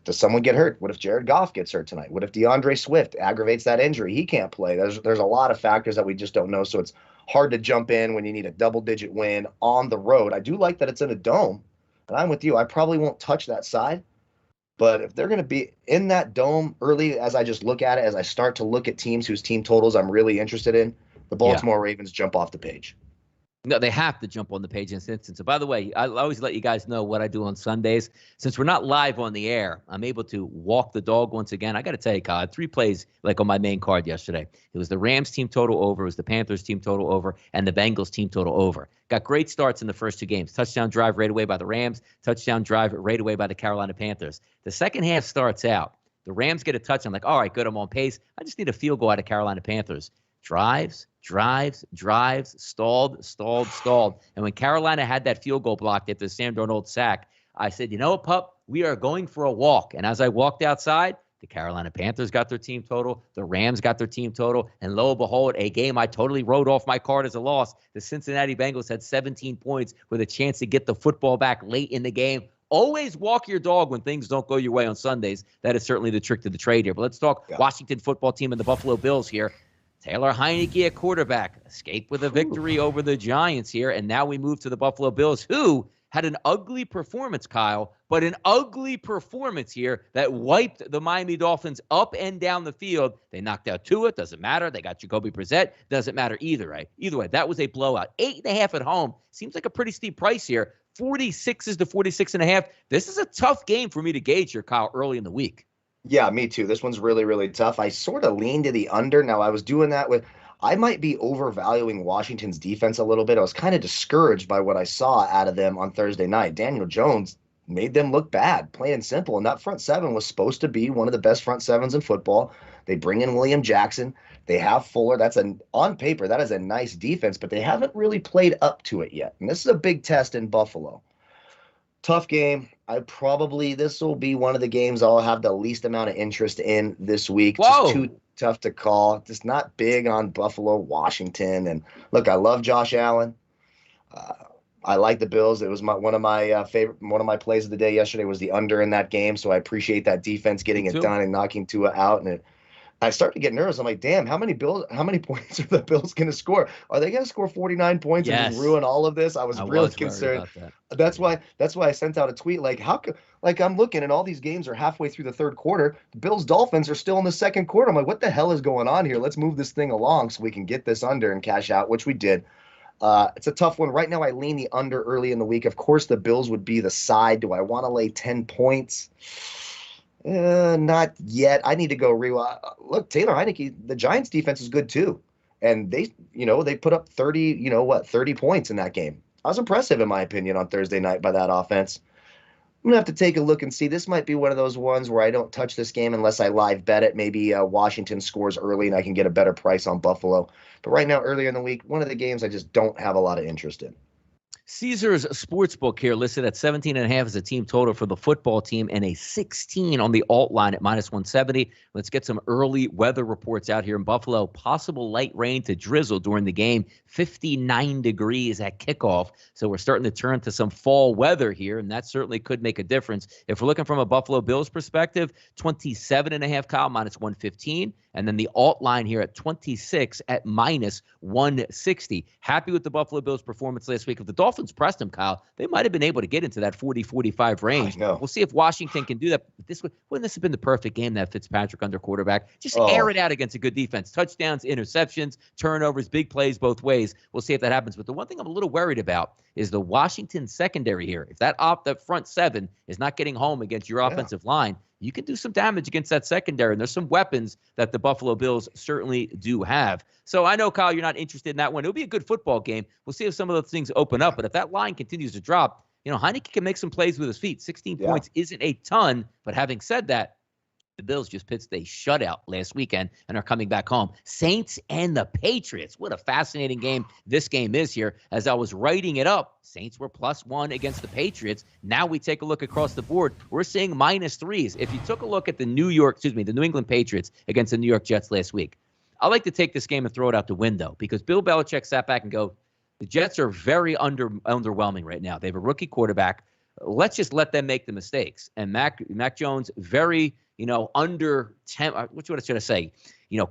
Does someone get hurt? What if Jared Goff gets hurt tonight? What if DeAndre Swift aggravates that injury? He can't play. There's a lot of factors that we just don't know. So it's hard to jump in when you need a double-digit win on the road. I do like that it's in a dome, and I'm with you. I probably won't touch that side. But if they're going to be in that dome early, as I just look at it, as I start to look at teams whose team totals I'm really interested in, the Baltimore Ravens jump off the page. No, they have to jump on the page in this instance. So, by the way, I always let you guys know what I do on Sundays. Since we're not live on the air, I'm able to walk the dog once again. I got to tell you, Kyle, I had 3 plays like on my main card yesterday. It was the Rams team total over, it was the Panthers team total over, and the Bengals team total over. Got great starts in the first 2 games. Touchdown drive right away by the Rams, touchdown drive right away by the Carolina Panthers. The second half starts out. The Rams get a touchdown. Like, all right, good, I'm on pace. I just need a field goal out of Carolina Panthers. Drives, stalled. And when Carolina had that field goal blocked after the Sam Darnold sack, I said, you know what, pup, we are going for a walk. And as I walked outside, the Carolina Panthers got their team total. The Rams got their team total. And lo and behold, a game I totally wrote off my card as a loss. The Cincinnati Bengals had 17 points with a chance to get the football back late in the game. Always walk your dog when things don't go your way on Sundays. That is certainly the trick to the trade here. But let's talk Washington football team and the Buffalo Bills here. Taylor Heineke at quarterback, escaped with a victory over the Giants here, and now we move to the Buffalo Bills, who had an ugly performance, Kyle, but an ugly performance here that wiped the Miami Dolphins up and down the field. They knocked out Tua, doesn't matter. They got Jacoby Brissett, doesn't matter either way. Either way, that was a blowout. 8.5 at home seems like a pretty steep price here. 46s to 46.5. This is a tough game for me to gauge here, Kyle, early in the week. Yeah, me too. This one's really, really tough. I sort of leaned to the under. Now, I was doing that I might be overvaluing Washington's defense a little bit. I was kind of discouraged by what I saw out of them on Thursday night. Daniel Jones made them look bad, plain and simple. And that front seven was supposed to be one of the best front sevens in football. They bring in William Jackson. They have Fuller. On paper, that is a nice defense, but they haven't really played up to it yet. And this is a big test in Buffalo. Tough game. This will be one of the games I'll have the least amount of interest in this week. Whoa. Just too tough to call. Just not big on Buffalo, Washington. And look, I love Josh Allen. I like the Bills. It was one of my plays of the day yesterday was the under in that game. So I appreciate that defense getting it done and knocking Tua out. And I start to get nervous. I'm like, damn, how many points are the Bills going to score? Are they going to score 49 points and just ruin all of this? I was really concerned. That's why I sent out a tweet I'm looking and all these games are halfway through the third quarter. The Bills Dolphins are still in the second quarter. I'm like, what the hell is going on here? Let's move this thing along so we can get this under and cash out, which we did. It's a tough one. Right now I lean the under early in the week. Of course, the Bills would be the side. Do I want to lay 10 points? Not yet. I need to go look, Taylor Heineke, the Giants defense is good too. And they put up 30 points in that game. I was impressive in my opinion on Thursday night by that offense. I'm going to have to take a look and see. This might be one of those ones where I don't touch this game unless I live bet it. Maybe Washington scores early and I can get a better price on Buffalo. But right now, earlier in the week, one of the games I just don't have a lot of interest in. Caesars Sportsbook here listed at 17.5 as a team total for the football team and a 16 on the alt line at -170. Let's get some early weather reports out here in Buffalo. Possible light rain to drizzle during the game. 59 degrees at kickoff. So we're starting to turn to some fall weather here, and that certainly could make a difference. If we're looking from a Buffalo Bills perspective, 27.5, Kyle, -115. And then the alt line here at 26 at -160. Happy with the Buffalo Bills' performance last week. If the Dolphins pressed them, Kyle, they might have been able to get into that 40-45 range. We'll see if Washington can do that. But wouldn't this have been the perfect game that Fitzpatrick under quarterback? Just air it out against a good defense. Touchdowns, interceptions, turnovers, big plays both ways. We'll see if that happens. But the one thing I'm a little worried about is the Washington secondary here. If that front seven is not getting home against your offensive line, you can do some damage against that secondary. And there's some weapons that the Buffalo Bills certainly do have. So I know, Kyle, you're not interested in that one. It'll be a good football game. We'll see if some of those things open up. But if that line continues to drop, Heineke can make some plays with his feet. 16 points isn't a ton. But having said that, the Bills just pitched a shutout last weekend and are coming back home. Saints and the Patriots. What a fascinating game this game is here. As I was writing it up, Saints were +1 against the Patriots. Now we take a look across the board. We're seeing -3s. If you took a look at the New England Patriots against the New York Jets last week, I like to take this game and throw it out the window because Bill Belichick sat back and go, the Jets are very underwhelming right now. They have a rookie quarterback. Let's just let them make the mistakes. And Mac Jones, very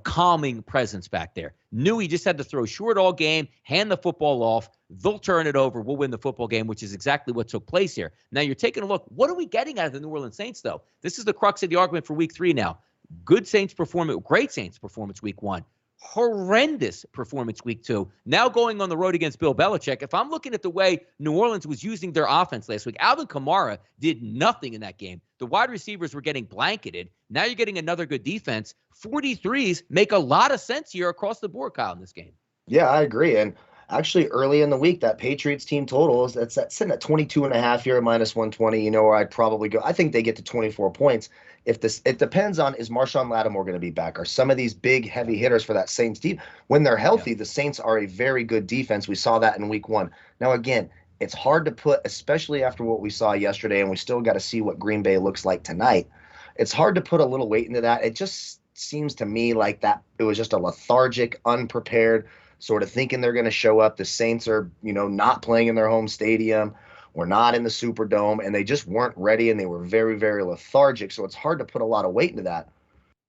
calming presence back there. Knew he just had to throw short all game, hand the football off. They'll turn it over. We'll win the football game, which is exactly what took place here. Now you're taking a look. What are we getting out of the New Orleans Saints, though? This is the crux of the argument for week 3 now. Good Saints performance, great Saints performance week 1. Horrendous performance week 2. Now going on the road against Bill Belichick. If I'm looking at the way New Orleans was using their offense last week, Alvin Kamara did nothing in that game. The wide receivers were getting blanketed. Now you're getting another good defense. 43s make a lot of sense here across the board, Kyle, in this game. Yeah, I agree. And actually early in the week, that Patriots team total that's sitting at 22.5 here at -120. Where I'd probably go. I think they get to 24 points. It depends on, is Marshawn Lattimore going to be back? Are some of these big heavy hitters for that Saints team? When they're healthy, the Saints are a very good defense. We saw that in week 1. Now, again, it's hard to put, especially after what we saw yesterday, and we still got to see what Green Bay looks like tonight. It's hard to put a little weight into that. It just seems to me like that it was just a lethargic, unprepared, sort of thinking they're going to show up. The Saints are, not playing in their home stadium. We're not in the Superdome, and they just weren't ready, and they were very, very lethargic. So it's hard to put a lot of weight into that.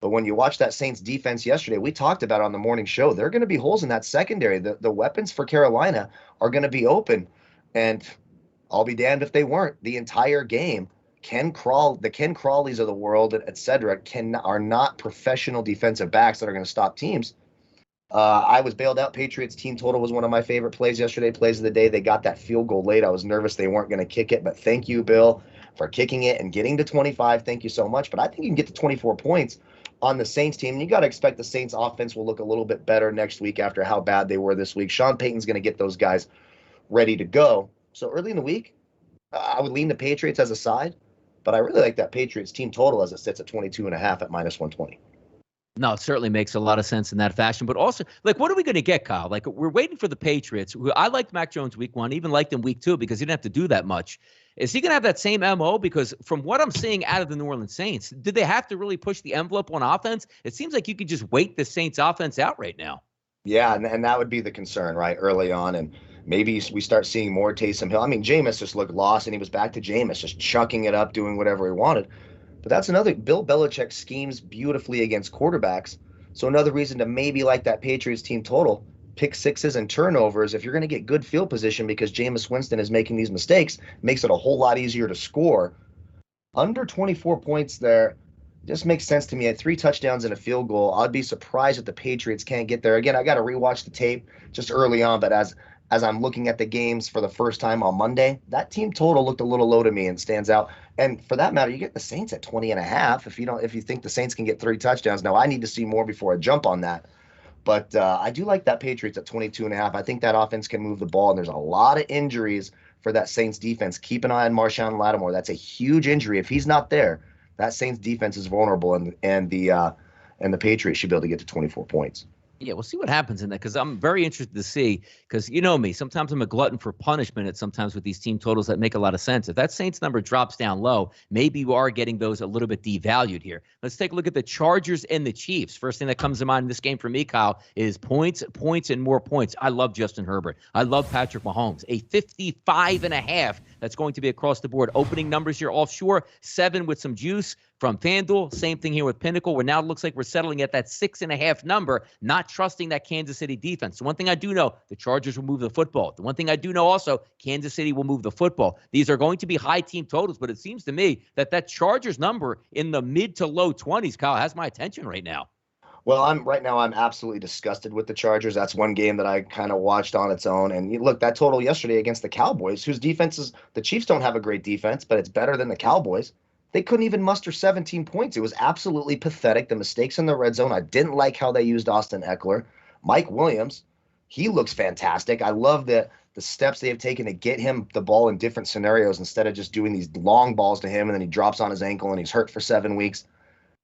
But when you watch that Saints defense yesterday, we talked about on the morning show, there are going to be holes in that secondary. The weapons for Carolina are going to be open, and I'll be damned if they weren't. The entire game, the Ken Crawleys of the world, et cetera, are not professional defensive backs that are going to stop teams. I was bailed out. Patriots team total was one of my favorite plays yesterday, plays of the day. They got that field goal late. I was nervous they weren't going to kick it, but thank you, Bill, for kicking it and getting to 25. Thank you so much. But I think you can get to 24 points on the Saints team. And you got to expect the Saints offense will look a little bit better next week after how bad they were this week. Sean Payton's going to get those guys ready to go. So early in the week, I would lean the Patriots as a side, but I really like that Patriots team total as it sits at 22.5 at -120. No, it certainly makes a lot of sense in that fashion. But also, what are we going to get, Kyle? We're waiting for the Patriots. I liked Mac Jones week 1, even liked him week 2 because he didn't have to do that much. Is he going to have that same MO? Because from what I'm seeing out of the New Orleans Saints, did they have to really push the envelope on offense? It seems like you could just wait the Saints offense out right now. Yeah, and that would be the concern, right, early on. And maybe we start seeing more Taysom Hill. I mean, Jameis just looked lost, and he was back to Jameis, just chucking it up, doing whatever he wanted. But that's another. Bill Belichick schemes beautifully against quarterbacks. So another reason to maybe like that Patriots team total, pick sixes and turnovers. If you're going to get good field position because Jameis Winston is making these mistakes, makes it a whole lot easier to score. Under 24 points there just makes sense to me. At 3 touchdowns and a field goal, I'd be surprised if the Patriots can't get there. Again, I got to rewatch the tape just early on, but as I'm looking at the games for the first time on Monday, that team total looked a little low to me and stands out. And for that matter, you get the Saints at 20.5 if you think the Saints can get 3 touchdowns. Now, I need to see more before I jump on that. But I do like that Patriots at 22.5. I think that offense can move the ball, and there's a lot of injuries for that Saints defense. Keep an eye on Marshawn Lattimore. That's a huge injury. If he's not there, that Saints defense is vulnerable, and the Patriots should be able to get to 24 points. Yeah, we'll see what happens in that because I'm very interested to see because you know me, sometimes I'm a glutton for punishment at sometimes with these team totals that make a lot of sense. If that Saints number drops down low, maybe you are getting those a little bit devalued here. Let's take a look at the Chargers and the Chiefs. First thing that comes to mind in this game for me, Kyle, is points, and more points. I love Justin Herbert. I love Patrick Mahomes. A 55.5 that's going to be across the board. Opening numbers here offshore, 7 with some juice. From FanDuel, same thing here with Pinnacle, where now it looks like we're settling at that 6.5 number, not trusting that Kansas City defense. The one thing I do know, the Chargers will move the football. The one thing I do know also, Kansas City will move the football. These are going to be high team totals, but it seems to me that Chargers number in the mid to low 20s, Kyle, has my attention right now. Well, I'm absolutely disgusted with the Chargers. That's one game that I kind of watched on its own. And look, that total yesterday against the Cowboys, whose defense is, the Chiefs don't have a great defense, but it's better than the Cowboys. They couldn't even muster 17 points. It was absolutely pathetic. The mistakes in the red zone. I didn't like how they used Austin Eckler. Mike Williams, he looks fantastic. I love the steps they have taken to get him the ball in different scenarios instead of just doing these long balls to him and then he drops on his ankle and he's hurt for 7 weeks.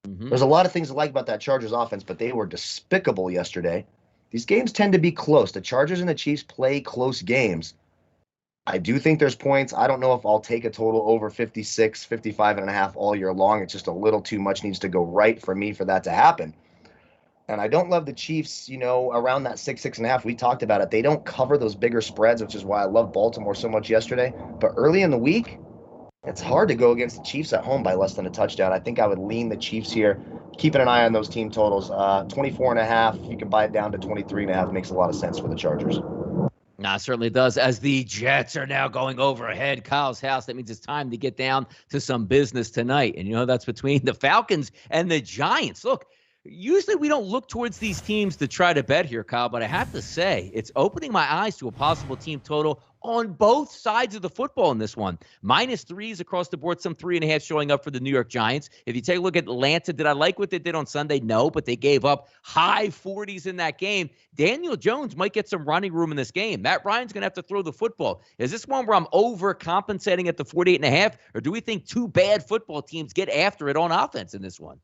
There's a lot of things to like about that Chargers offense, but they were despicable yesterday. These games tend to be close. The Chargers and the Chiefs play close games. I do think there's points. I don't know if I'll take a total over 56, 55.5 all year long. It's just a little too much needs to go right for me for that to happen. And I don't love the Chiefs, around that 6.5. We talked about it. They don't cover those bigger spreads, which is why I love Baltimore so much yesterday. But early in the week, it's hard to go against the Chiefs at home by less than a touchdown. I think I would lean the Chiefs here. Keeping an eye on those team totals. 24.5, you can buy it down to 23.5. Makes a lot of sense for the Chargers. Nah, it certainly does. As the Jets are now going overhead, Kyle's house, that means it's time to get down to some business tonight. And that's between the Falcons and the Giants. Look, usually we don't look towards these teams to try to bet here, Kyle, but I have to say it's opening my eyes to a possible team total on both sides of the football in this one. -3s across the board, some 3.5 showing up for the New York Giants. If you take a look at Atlanta, did I like what they did on Sunday? No, but they gave up high 40s in that game. Daniel Jones might get some running room in this game. Matt Ryan's going to have to throw the football. Is this one where I'm overcompensating at the 48.5, or do we think two bad football teams get after it on offense in this one?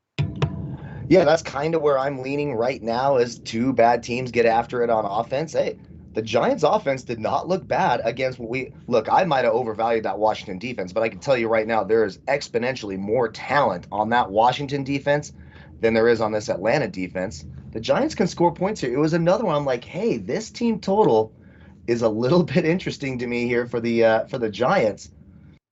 Yeah, that's kind of where I'm leaning right now is two bad teams get after it on offense. Hey, the Giants offense did not look bad against I might have overvalued that Washington defense, but I can tell you right now, there is exponentially more talent on that Washington defense than there is on this Atlanta defense. The Giants can score points here. It was another one. I'm like, hey, this team total is a little bit interesting to me here for the Giants.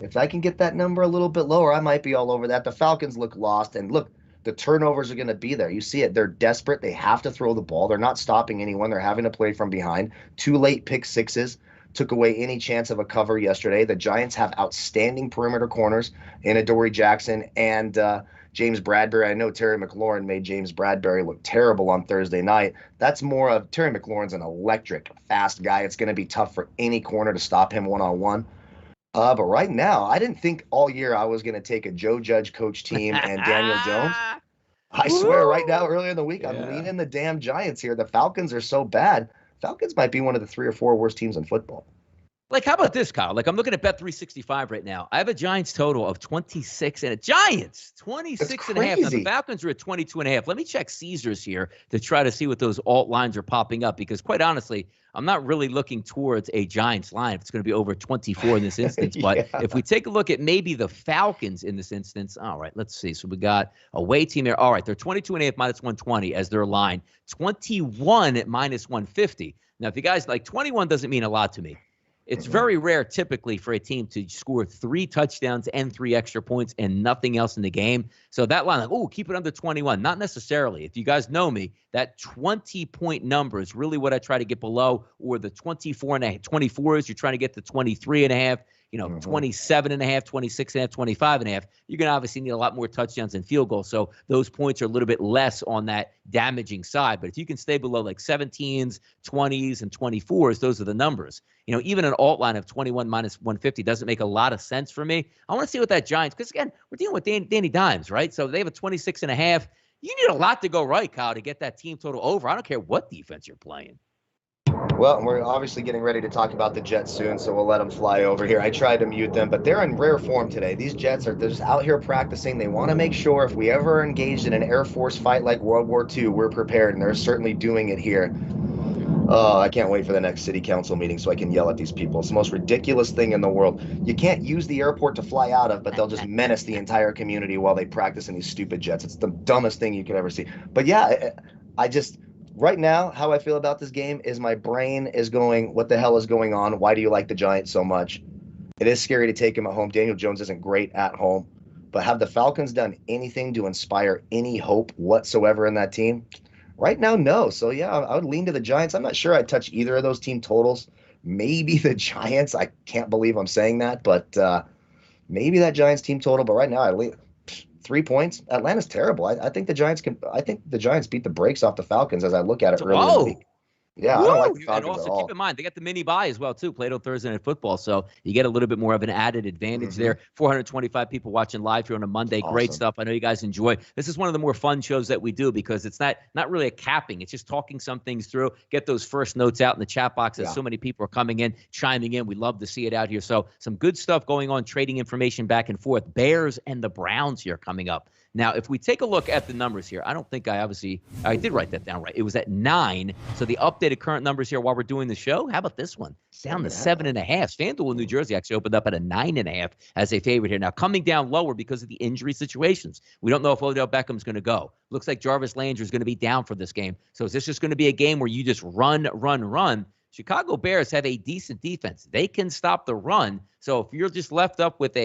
If I can get that number a little bit lower, I might be all over that. The Falcons look lost, and look, the turnovers are going to be there. You see it. They're desperate. They have to throw the ball. They're not stopping anyone. They're having to play from behind. 2 late pick sixes took away any chance of a cover yesterday. The Giants have outstanding perimeter corners in Adoree Jackson and James Bradbury. I know Terry McLaurin made James Bradbury look terrible on Thursday night. That's more of Terry McLaurin's an electric, fast guy. It's going to be tough for any corner to stop him one-on-one. But right now, I didn't think all year I was going to take a Joe Judge coach team and Daniel Jones. I swear right now, earlier in the week, I'm leaning the damn Giants here. The Falcons are so bad. Falcons might be one of the 3 or 4 worst teams in football. Like, how about this, Kyle? Like, I'm looking at Bet365 right now. I have a Giants total of 26 and a Giants 26.5. Now, the Falcons are at 22.5. Let me check Caesars here to try to see what those alt lines are popping up because, quite honestly, I'm not really looking towards a Giants line if it's going to be over 24 in this instance. But if we take a look at maybe the Falcons in this instance, all right, let's see. So we got a away team here. All right, they're 22.5 -120 as their line. 21 at -150. Now, if you guys like, 21 doesn't mean a lot to me. It's very rare typically for a team to score 3 touchdowns and 3 extra points and nothing else in the game. So that line, keep it under 21. Not necessarily. If you guys know me, that 20-point number is really what I try to get below, or the 24s, you're trying to get to 23.5. 27.5, 26.5, 25.5, you're going to obviously need a lot more touchdowns and field goals. So those points are a little bit less on that damaging side. But if you can stay below like 17s, 20s, and 24s, those are the numbers. Even an alt line of 21 -150 doesn't make a lot of sense for me. I want to see what that Giants, because again, we're dealing with Danny Dimes, right? So they have a 26.5. You need a lot to go right, Kyle, to get that team total over. I don't care what defense you're playing. Well, we're obviously getting ready to talk about the Jets soon, so we'll let them fly over here. I tried to mute them, but they're in rare form today. These Jets they're just out here practicing. They want to make sure if we ever engaged in an Air Force fight like World War II, we're prepared, and they're certainly doing it here. Oh, I can't wait for the next city council meeting so I can yell at these people. It's the most ridiculous thing in the world. You can't use the airport to fly out of, but they'll just menace the entire community while they practice in these stupid jets. It's the dumbest thing you could ever see. But yeah, I just, right now, how I feel about this game is my brain is going, what the hell is going on? Why do you like the Giants so much? It is scary to take him at home. Daniel Jones isn't great at home. But have the Falcons done anything to inspire any hope whatsoever in that team? Right now, no. So, yeah, I would lean to the Giants. I'm not sure I'd touch either of those team totals. Maybe the Giants. I can't believe I'm saying that, but maybe that Giants team total. But right now, I lean 3 points. Atlanta's terrible. I think the Giants can. I think the Giants beat the brakes off the Falcons as I look at it early in the week. Yeah, I don't like the Falcons and also at all. keep in mind, they got the mini bye as well, too. Played on Thursday Night Football, so you get a little bit more of an added advantage there. 425 people watching live here on a Monday. Awesome. Great stuff. I know you guys enjoy. This is one of the more fun shows that we do because it's not really a capping. It's just talking some things through. Get those first notes out in the chat box as so many people are coming in, chiming in. We love to see it out here. So some good stuff going on, trading information back and forth. Bears and the Browns here coming up. Now, if we take a look at the numbers here, I don't think I did write that down right. It was at 9. So the updated current numbers here while we're doing the show, how about this one? Down to 7.5. FanDuel in New Jersey actually opened up at a 9.5 as a favorite here. Now, coming down lower because of the injury situations. We don't know if Odell Beckham's going to go. Looks like Jarvis Landry is going to be down for this game. So is this just going to be a game where you just run? Chicago Bears have a decent defense. They can stop the run. So if you're just left up with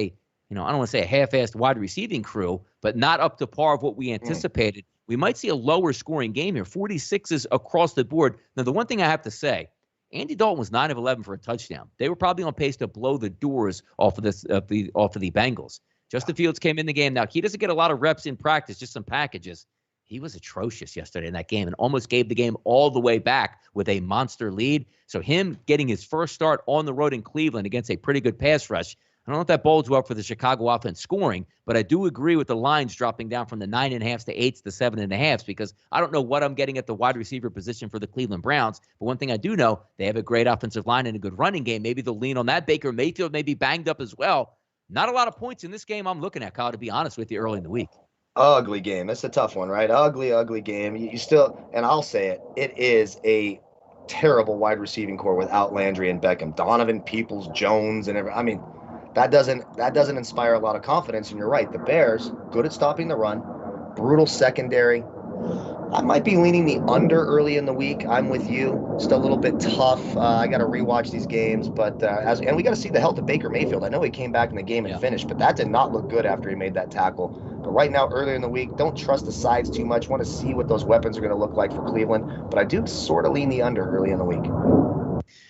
I don't want to say a half-assed wide receiving crew, but not up to par of what we anticipated, we might see a lower scoring game here. 46s across the board. Now, the one thing I have to say, Andy Dalton was 9 of 11 for a touchdown. They were probably on pace to blow the doors off of the Bengals. Justin Fields came in the game. Now, he doesn't get a lot of reps in practice, just some packages. He was atrocious yesterday in that game and almost gave the game all the way back with a monster lead. So him getting his first start on the road in Cleveland against a pretty good pass rush, I don't know if that bodes well for the Chicago offense scoring, but I do agree with the lines dropping down from the 9.5s to 8s to 7.5s because I don't know what I'm getting at the wide receiver position for the Cleveland Browns. But one thing I do know, they have a great offensive line and a good running game. Maybe they'll lean on that. Baker Mayfield may be banged up as well. Not a lot of points in this game I'm looking at, Kyle, to be honest with you, early in the week. Ugly game. It's a tough one, right? Ugly game. You still, and I'll say it, it is a terrible wide receiving core without Landry and Beckham. Donovan, Peoples, Jones, and everything. I mean, that doesn't inspire a lot of confidence. And you're right. The Bears, good at stopping the run, brutal secondary. I might be leaning the under early in the week. I'm with you. Still a little bit tough. I got to rewatch these games, but and we got to see the health of Baker Mayfield. I know he came back in the game and finished, but that did not look good after he made that tackle. But right now, earlier in the week, don't trust the sides too much. Want to see what those weapons are going to look like for Cleveland, but I do sort of lean the under early in the week.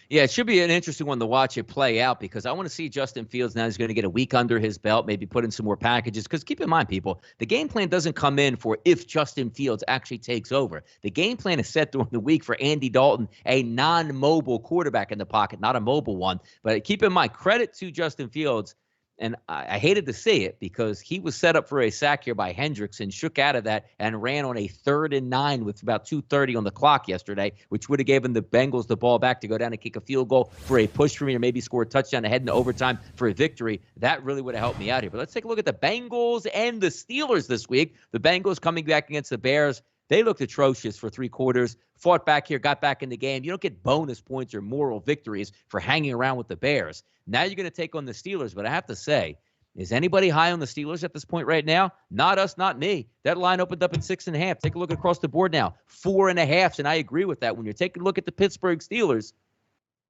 Yeah, it should be an interesting one to watch it play out because I want to see Justin Fields now. He's going to get a week under his belt, maybe put in some more packages. Because keep in mind, people, the game plan doesn't come in for if Justin Fields actually takes over. The game plan is set during the week for Andy Dalton, a non-mobile quarterback in the pocket, not a mobile one. But keep in mind, credit to Justin Fields. And I hated to say it because he was set up for a sack here by Hendricks and shook out of that and ran on a 3rd and 9 with about 2:30 on the clock yesterday, which would have given the Bengals the ball back to go down and kick a field goal for a push for me or maybe score a touchdown ahead into overtime for a victory. That really would have helped me out here. But let's take a look at the Bengals and the Steelers this week. The Bengals coming back against the Bears. They looked atrocious for 3 quarters, fought back here, got back in the game. You don't get bonus points or moral victories for hanging around with the Bears. Now you're going to take on the Steelers, but I have to say, is anybody high on the Steelers at this point right now? Not us, not me. That line opened up at 6.5. Take a look across the board now. 4.5, and I agree with that. When you're taking a look at the Pittsburgh Steelers,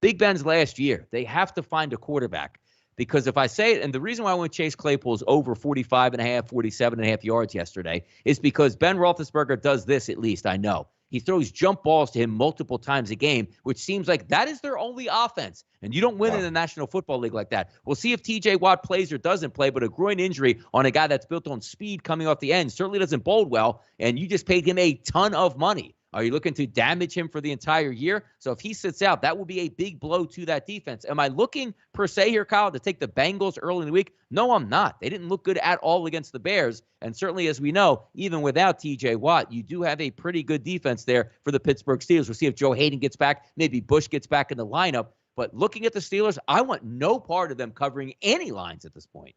Big Ben's last year, they have to find a quarterback. Because if I say it, and the reason why I went Chase Claypool's over 45.5, 47.5 yards yesterday is because Ben Roethlisberger does this at least, I know. He throws jump balls to him multiple times a game, which seems like that is their only offense. And you don't win in the National Football League like that. We'll see if T.J. Watt plays or doesn't play, but a groin injury on a guy that's built on speed coming off the end certainly doesn't bode well, and you just paid him a ton of money. Are you looking to damage him for the entire year? So if he sits out, that will be a big blow to that defense. Am I looking, per se here, Kyle, to take the Bengals early in the week? No, I'm not. They didn't look good at all against the Bears. And certainly, as we know, even without T.J. Watt, you do have a pretty good defense there for the Pittsburgh Steelers. We'll see if Joe Hayden gets back. Maybe Bush gets back in the lineup. But looking at the Steelers, I want no part of them covering any lines at this point.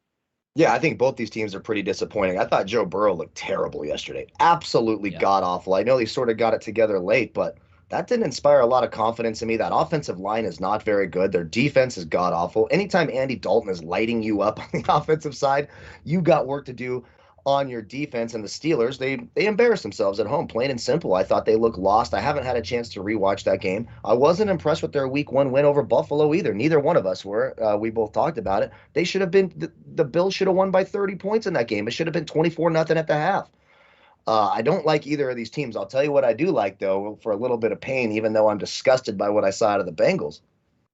Yeah, I think both these teams are pretty disappointing. I thought Joe Burrow looked terrible yesterday. Absolutely god-awful. I know he sort of got it together late, but that didn't inspire a lot of confidence in me. That offensive line is not very good. Their defense is god-awful. Anytime Andy Dalton is lighting you up on the offensive side, you got work to do on your defense. And the Steelers, they embarrassed themselves at home, plain and simple. I thought they looked lost. I haven't had a chance to rewatch that game. I wasn't impressed with their week 1 win over Buffalo either. Neither one of us were. We both talked about it. They should have been, the Bills should have won by 30 points in that game. It should have been 24-0 at the half. I don't like either of these teams. I'll tell you what I do like, though, for a little bit of pain, even though I'm disgusted by what I saw out of the Bengals.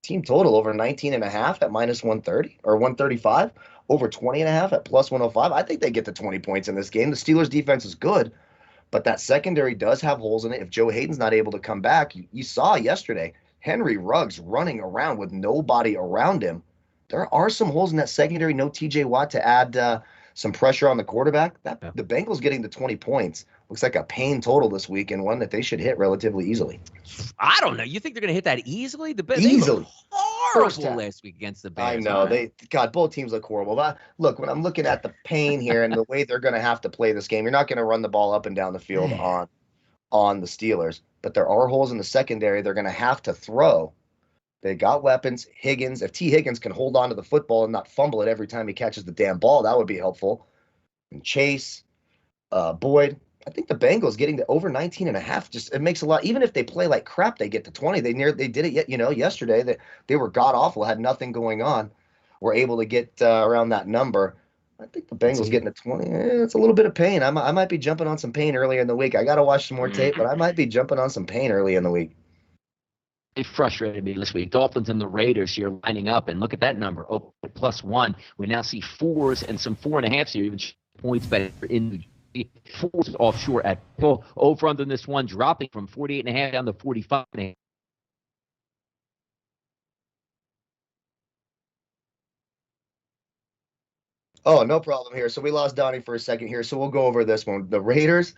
Team total over 19.5 at minus 130 or 135. Over 20.5 at plus 105. I think they get to 20 points in this game. The Steelers' defense is good, but that secondary does have holes in it. If Joe Hayden's not able to come back, you saw yesterday, Henry Ruggs running around with nobody around him. There are some holes in that secondary. No T.J. Watt to add some pressure on the quarterback. The Bengals getting to 20 points looks like a pain total this week and one that they should hit relatively easily. I don't know. You think they're going to hit that easily? Easily. Horrible last week against the Bears. I know. Both teams look horrible. But look, when I'm looking at the pain here and the way they're going to have to play this game, you're not going to run the ball up and down the field on the Steelers. But there are holes in the secondary they're going to have to throw. They got weapons. Higgins, if T. Higgins can hold on to the football and not fumble it every time he catches the damn ball, that would be helpful. And Chase, Boyd. I think the Bengals getting to over 19.5 just it makes a lot. Even if they play like crap, they get to 20. They did it yet. Yesterday they were god awful, had nothing going on. Were able to get around that number. I think the Bengals getting to 20. It's a little bit of pain. I might be jumping on some pain earlier in the week. I got to watch some more tape, but I might be jumping on some pain early in the week. It frustrated me this week. Dolphins and the Raiders here lining up, and look at that number, +1. We now see 4s and some 4.5s here, even points better in the 4s offshore at full. Over under this one dropping from 48.5 down to 45.5. Oh, no problem here. So we lost Donnie for a second here, so we'll go over this one. The Raiders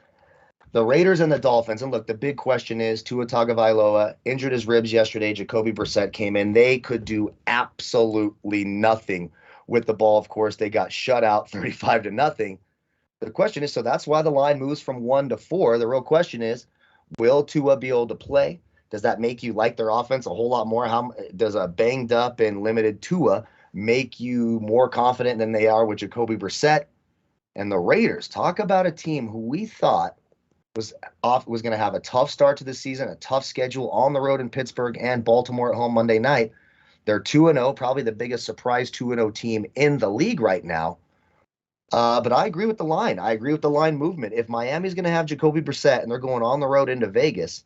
and the Dolphins. And look, the big question is Tua Tagovailoa injured his ribs yesterday. Jacoby Brissett came in. They could do absolutely nothing with the ball. Of course, they got shut out 35-0. The question is, so that's why the line moves from 1 to 4. The real question is, will Tua be able to play? Does that make you like their offense a whole lot more? How does a banged up and limited Tua make you more confident than they are with Jacoby Brissett? And the Raiders, talk about a team who we thought was going to have a tough start to the season, a tough schedule on the road in Pittsburgh and Baltimore at home Monday night. They're 2-0, probably the biggest surprise 2-0 team in the league right now. But I agree with the line. I agree with the line movement. If Miami's going to have Jacoby Brissett and they're going on the road into Vegas,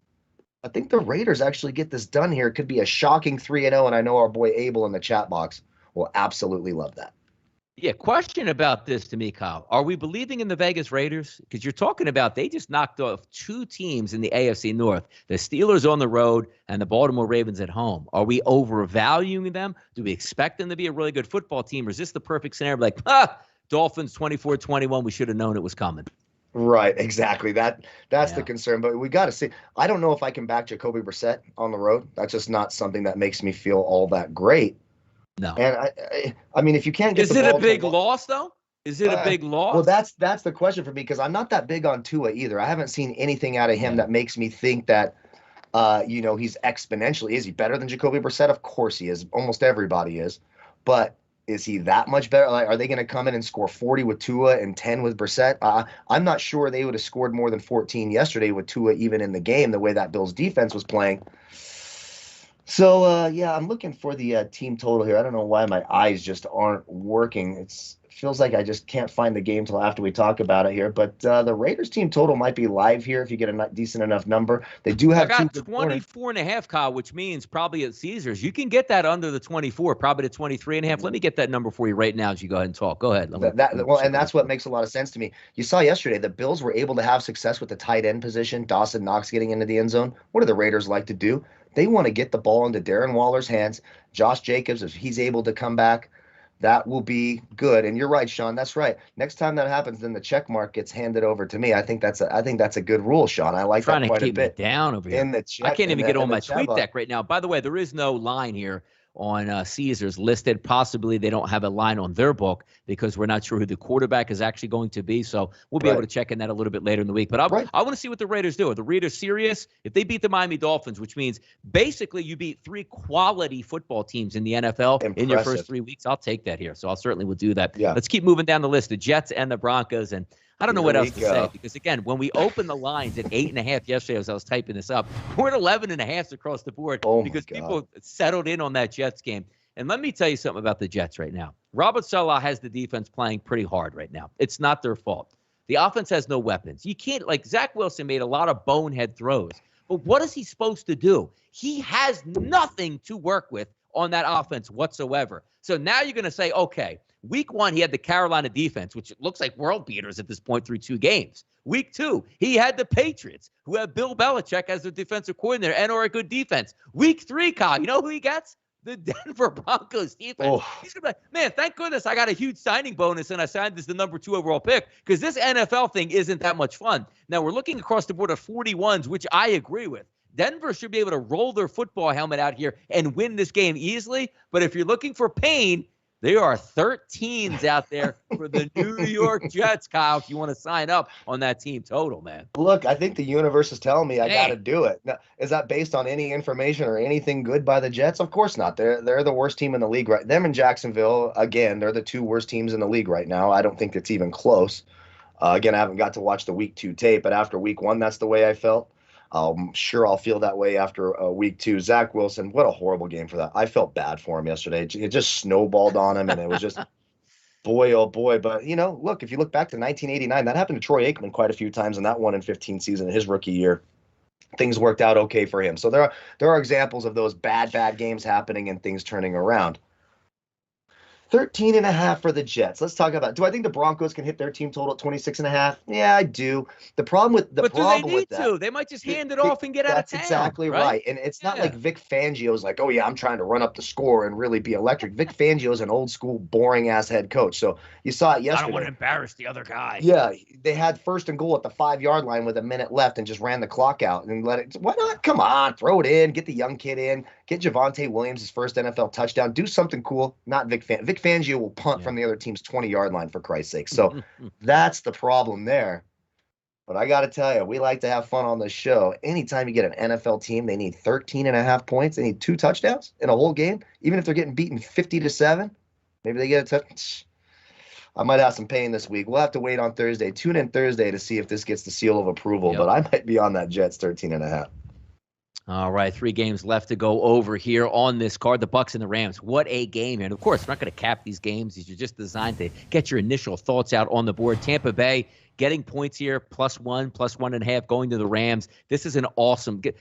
I think the Raiders actually get this done here. It could be a shocking 3-0, and I know our boy Abel in the chat box will absolutely love that. Yeah, question about this to me, Kyle. Are we believing in the Vegas Raiders? Because you're talking about they just knocked off 2 teams in the AFC North, the Steelers on the road and the Baltimore Ravens at home. Are we overvaluing them? Do we expect them to be a really good football team? Or is this the perfect scenario? Like, Dolphins 24-21, we should have known it was coming. Right, exactly. That's the concern. But we got to see. I don't know if I can back Jacoby Brissett on the road. That's just not something that makes me feel all that great. No. And I mean, if you can't get the ball, is it a big loss though? Is it a big loss? Well, that's the question for me, because I'm not that big on Tua either. I haven't seen anything out of him that makes me think that he's exponentially. Is he better than Jacoby Brissett? Of course he is. Almost everybody is. But is he that much better? Like, are they going to come in and score 40 with Tua and 10 with Brissett? I'm not sure they would have scored more than 14 yesterday with Tua even in the game, the way that Bills defense was playing. So yeah, I'm looking for the team total here. I don't know why my eyes just aren't working. It feels like I just can't find the game till after we talk about it here. But the Raiders team total might be live here if you get a decent enough number. They do I have two got good corners. 24.5, Kyle, which means probably at Caesars. You can get that under the 24, probably to 23.5. Let me get that number for you right now as you go ahead and talk. Go ahead. Well, and that's what makes a lot of sense to me. You saw yesterday the Bills were able to have success with the tight end position, Dawson Knox getting into the end zone. What do the Raiders like to do? They want to get the ball into Darren Waller's hands. Josh Jacobs, if he's able to come back, that will be good. And you're right, Sean. That's right. Next time that happens, then the check mark gets handed over to me. I think that's a good rule, Sean. I like that quite a bit. Trying to keep me down over here. In the chat, I can't even get on my tweet deck right now. By the way, there is no line here on Caesars listed. Possibly they don't have a line on their book because we're not sure who the quarterback is actually going to be. So we'll be able to check in that a little bit later in the week. But I want to see what the Raiders do. Are the Raiders serious? If they beat the Miami Dolphins, which means basically you beat 3 quality football teams in the NFL in your first 3 weeks, I'll take that here. So I'll certainly will do that. Yeah. Let's keep moving down the list. The Jets and the Broncos. And I don't know what else to say because, again, when we opened the lines at 8.5 yesterday as I was typing this up, we're at 11.5 across the board because people settled in on that Jets game. And let me tell you something about the Jets right now. Robert Saleh has the defense playing pretty hard right now. It's not their fault. The offense has no weapons. You can't, like Zach Wilson made a lot of bonehead throws. But what is he supposed to do? He has nothing to work with on that offense whatsoever. So now you're going to say, okay, week 1, he had the Carolina defense, which looks like world beaters at this point through 2 games. Week 2, he had the Patriots, who have Bill Belichick as their defensive coordinator and are a good defense. Week 3, Kyle, you know who he gets? The Denver Broncos defense. He's going to be like, man, thank goodness I got a huge signing bonus and I signed as the number 2 overall pick because this NFL thing isn't that much fun. Now, we're looking across the board at 41s, which I agree with. Denver should be able to roll their football helmet out here and win this game easily. But if you're looking for pain, there are 13s out there for the New York Jets, Kyle, if you want to sign up on that team total, man. Look, I think the universe is telling me I got to do it. Now, is that based on any information or anything good by the Jets? Of course not. They're the worst team in the league right. Them and Jacksonville, again, they're the 2 worst teams in the league right now. I don't think it's even close. Again, I haven't got to watch the week 2 tape, but after week 1, that's the way I felt. I'm sure I'll feel that way after week 2. Zach Wilson, what a horrible game for that. I felt bad for him yesterday. It just snowballed on him, and it was just, boy, oh boy. But, look, if you look back to 1989, that happened to Troy Aikman quite a few times in that 1-15 season, his rookie year. Things worked out okay for him. So there are examples of those bad games happening and things turning around. 13.5 for the Jets. Let's talk about. Do I think the Broncos can hit their team total at 26.5? Yeah, I do. The problem with do they need to? They might just hand it off and get out of town. That's exactly right. And it's not like Vic Fangio's like, oh yeah, I'm trying to run up the score and really be electric. Vic Fangio's an old school, boring ass head coach. So you saw it yesterday. I don't want to embarrass the other guy. Yeah, they had 1st and goal at the 5-yard line with a minute left and just ran the clock out and let it. Why not? Come on, throw it in. Get the young kid in. Get Javonte Williams his first NFL touchdown. Do something cool. Not Vic Fangio. Vic Fangio will punt from the other team's 20-yard line, for Christ's sake. So that's the problem there. But I got to tell you, we like to have fun on this show. Anytime you get an NFL team, they need 13.5 points. They need 2 touchdowns in a whole game, even if they're getting beaten 50-7. Maybe they get a touchdown. I might have some pain this week. We'll have to wait on Thursday. Tune in Thursday to see if this gets the seal of approval. But I might be on that Jets 13.5. All right, 3 games left to go over here on this card. The Bucs and the Rams. What a game. And, of course, we're not going to cap these games. These are just designed to get your initial thoughts out on the board. Tampa Bay getting points here, +1, +1.5, going to the Rams. This is an awesome –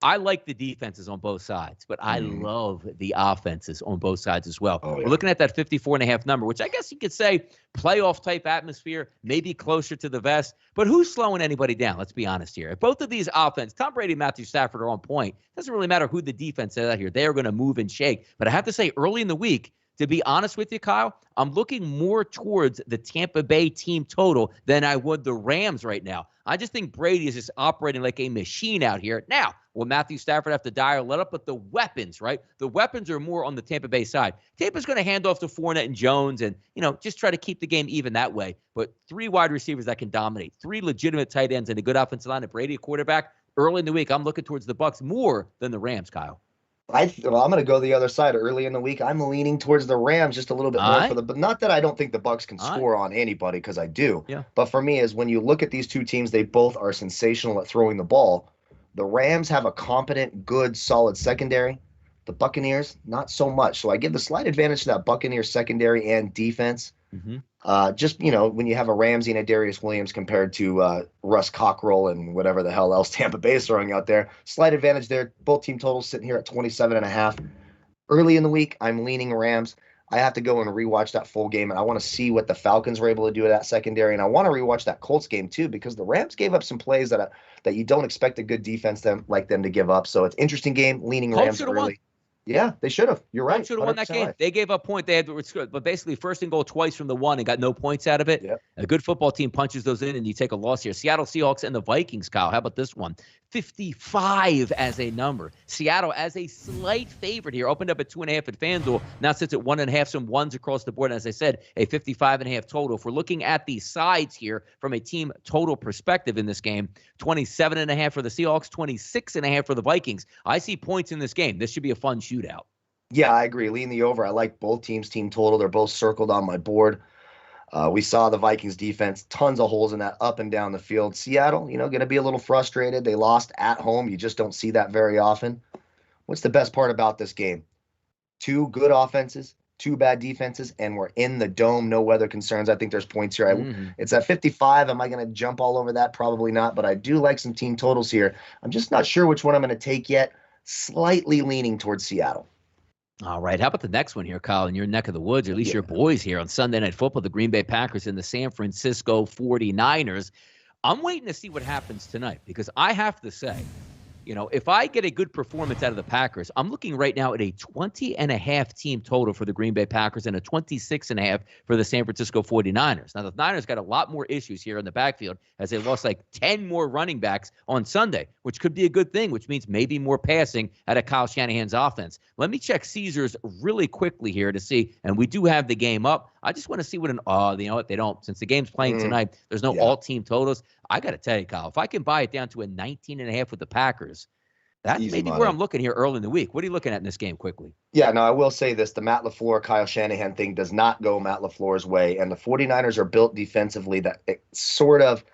I like the defenses on both sides, but I love the offenses on both sides as well. We're looking at that 54.5 number, which I guess you could say playoff-type atmosphere, maybe closer to the vest. But who's slowing anybody down? Let's be honest here. If both of these offense, Tom Brady and Matthew Stafford are on point, it doesn't really matter who the defense is out here. They are going to move and shake. But I have to say, early in the week, to be honest with you, Kyle, I'm looking more towards the Tampa Bay team total than I would the Rams right now. I just think Brady is just operating like a machine out here. Now, will Matthew Stafford have to dial it up? But the weapons, right? The weapons are more on the Tampa Bay side. Tampa's going to hand off to Fournette and Jones and, just try to keep the game even that way. But 3 wide receivers that can dominate, 3 legitimate tight ends and a good offensive line, and Brady a quarterback. Early in the week, I'm looking towards the Bucs more than the Rams, Kyle. I'm going to go the other side. Early in the week, I'm leaning towards the Rams just a little bit more but not that I don't think the Bucs can score on anybody, because I do. Yeah. But for me, is when you look at these 2 teams, they both are sensational at throwing the ball. The Rams have a competent, good, solid secondary. The Buccaneers, not so much. So I give the slight advantage to that Buccaneers secondary and defense. Just, when you have a Ramsey and a Darius Williams compared to Russ Cockrell and whatever the hell else Tampa Bay is throwing out there, slight advantage there. Both team totals sitting here at 27.5. Early in the week, I'm leaning Rams. I have to go and rewatch that full game, and I want to see what the Falcons were able to do with that secondary, and I want to rewatch that Colts game too, because the Rams gave up some plays that you don't expect a good defense like them to give up. So it's an interesting game, leaning Rams early. Won. Yeah, they should have. You're right. Should have won that game. Right. They gave up point. They had, but basically first and goal twice from the one and got no points out of it. Yep. A good football team punches those in, and you take a loss here. Seattle Seahawks and the Vikings, Kyle. How about this one? 55 as a number. Seattle as a slight favorite here. Opened up at 2.5 at FanDuel. Now sits at 1.5. Some ones across the board. And as I said, a 55.5 total. If we're looking at the sides here from a team total perspective in this game, 27.5 for the Seahawks, 26.5 for the Vikings. I see points in this game. This should be a fun shootout. Yeah, I agree. Lean the over. I like both teams' team total. They're both circled on my board. We saw the Vikings defense, tons of holes in that up and down the field. Seattle, going to be a little frustrated. They lost at home. You just don't see that very often. What's the best part about this game? 2 good offenses, 2 bad defenses, and we're in the dome. No weather concerns. I think there's points here. It's at 55. Am I going to jump all over that? Probably not, but I do like some team totals here. I'm just not sure which one I'm going to take yet. Slightly leaning towards Seattle. All right. How about the next one here, Kyle, in your neck of the woods, or at least your boys here on Sunday Night Football, the Green Bay Packers and the San Francisco 49ers. I'm waiting to see what happens tonight because I have to say, if I get a good performance out of the Packers, I'm looking right now at a 20.5 team total for the Green Bay Packers and a 26.5 for the San Francisco 49ers. Now, the Niners got a lot more issues here in the backfield as they lost like 10 more running backs on Sunday, which could be a good thing, which means maybe more passing out of Kyle Shanahan's offense. Let me check Caesars really quickly here to see, and we do have the game up. I just want to see what you know what, they don't. Since the game's playing tonight, there's no all-team totals. I got to tell you, Kyle, if I can buy it down to a 19.5 with the Packers, that's maybe where I'm looking here early in the week. What are you looking at in this game quickly? Yeah, no, I will say this. The Matt LaFleur, Kyle Shanahan thing does not go Matt LaFleur's way, and the 49ers are built defensively that it sort of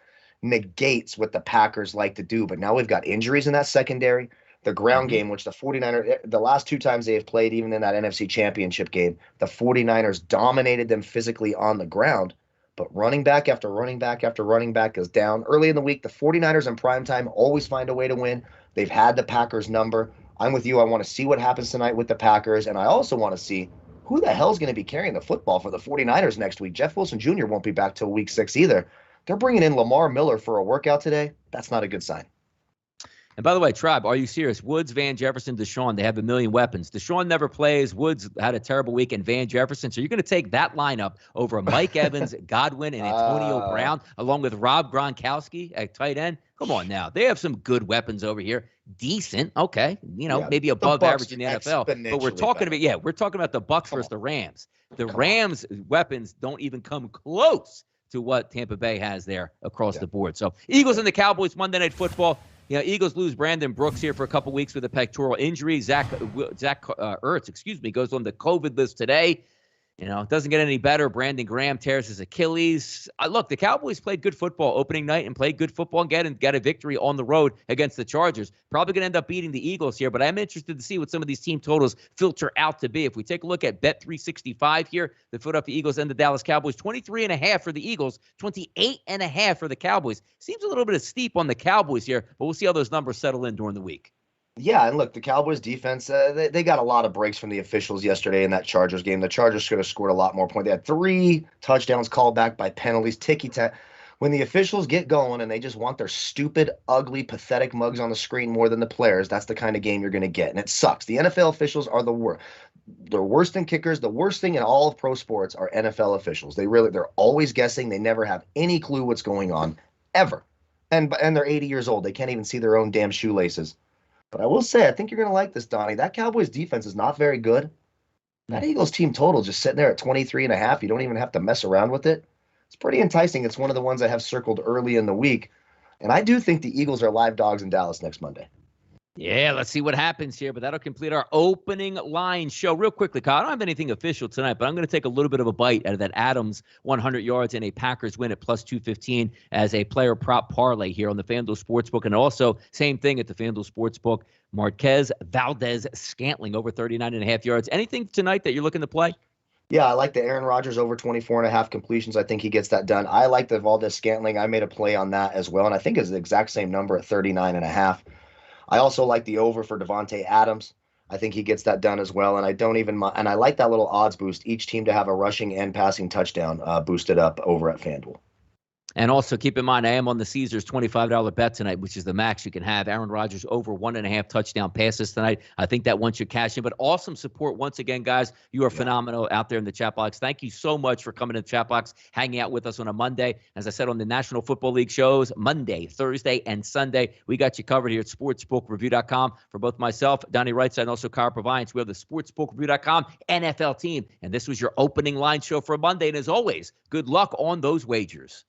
negates what the Packers like to do. But now we've got injuries in that secondary. The ground game, which the 49ers, the last 2 times they have played, even in that NFC Championship game, the 49ers dominated them physically on the ground. But running back after running back after running back is down. Early in the week, the 49ers in primetime always find a way to win. They've had the Packers number. I'm with you. I want to see what happens tonight with the Packers. And I also want to see who the hell is going to be carrying the football for the 49ers next week. Jeff Wilson Jr. won't be back till week 6 either. They're bringing in Lamar Miller for a workout today. That's not a good sign. And by the way, Tribe, are you serious? Woods, Van Jefferson, Deshaun, they have a million weapons. Deshaun never plays. Woods had a terrible week, and Van Jefferson. So you're going to take that lineup over Mike Evans, Godwin, and Antonio Brown, along with Rob Gronkowski at tight end? Come on now. They have some good weapons over here. Decent, okay, maybe above average in the NFL. But we're talking about the Bucs versus the Rams. The Rams' weapons don't even come close to what Tampa Bay has there across the board. So Eagles and the Cowboys, Monday Night Football. Eagles lose Brandon Brooks here for a couple weeks with a pectoral injury. Zach Ertz, goes on the COVID list today. It doesn't get any better. Brandon Graham tears his Achilles. Look, the Cowboys played good football opening night and played good football and got a victory on the road against the Chargers. Probably going to end up beating the Eagles here, but I'm interested to see what some of these team totals filter out to be. If we take a look at Bet365 here, the Philadelphia Eagles and the Dallas Cowboys, 23.5 for the Eagles, 28.5 for the Cowboys. Seems a little bit steep on the Cowboys here, but we'll see how those numbers settle in during the week. Yeah, and look, the Cowboys defense, they got a lot of breaks from the officials yesterday in that Chargers game. The Chargers could have scored a lot more points. They had 3 touchdowns called back by penalties, ticky-tack. When the officials get going and they just want their stupid, ugly, pathetic mugs on the screen more than the players, that's the kind of game you're going to get, and it sucks. The NFL officials are the worst. They're worse than kickers. The worst thing in all of pro sports are NFL officials. They're always guessing. They never have any clue what's going on, ever. And they're 80 years old. They can't even see their own damn shoelaces. But I will say, I think you're going to like this, Donnie. That Cowboys defense is not very good. That Eagles team total just sitting there at 23.5. You don't even have to mess around with it. It's pretty enticing. It's one of the ones I have circled early in the week. And I do think the Eagles are live dogs in Dallas next Monday. Yeah, let's see what happens here, but that'll complete our opening line show. Real quickly, Kyle, I don't have anything official tonight, but I'm going to take a little bit of a bite out of that Adams 100 yards and a Packers win at plus 215 as a player prop parlay here on the FanDuel Sportsbook. And also, same thing at the FanDuel Sportsbook, Marquez Valdez-Scantling over 39.5 yards. Anything tonight that you're looking to play? Yeah, I like the Aaron Rodgers over 24.5 completions. I think he gets that done. I like the Valdez-Scantling. I made a play on that as well, and I think it's the exact same number at 39.5. I also like the over for Devontae Adams. I think he gets that done as well. And I don't even mind. And I like that little odds boost, each team to have a rushing and passing touchdown boosted up over at FanDuel. And also keep in mind, I am on the Caesars $25 bet tonight, which is the max you can have. Aaron Rodgers over 1.5 touchdown passes tonight. I think that one should cash in. But awesome support once again, guys. You are phenomenal out there in the chat box. Thank you so much for coming to the chat box, hanging out with us on a Monday. As I said, on the National Football League shows, Monday, Thursday, and Sunday. We got you covered here at sportsbookreview.com for both myself, Donnie RightSide, and also Kyle Purviance. We have the sportsbookreview.com NFL team. And this was your opening line show for Monday. And as always, good luck on those wagers.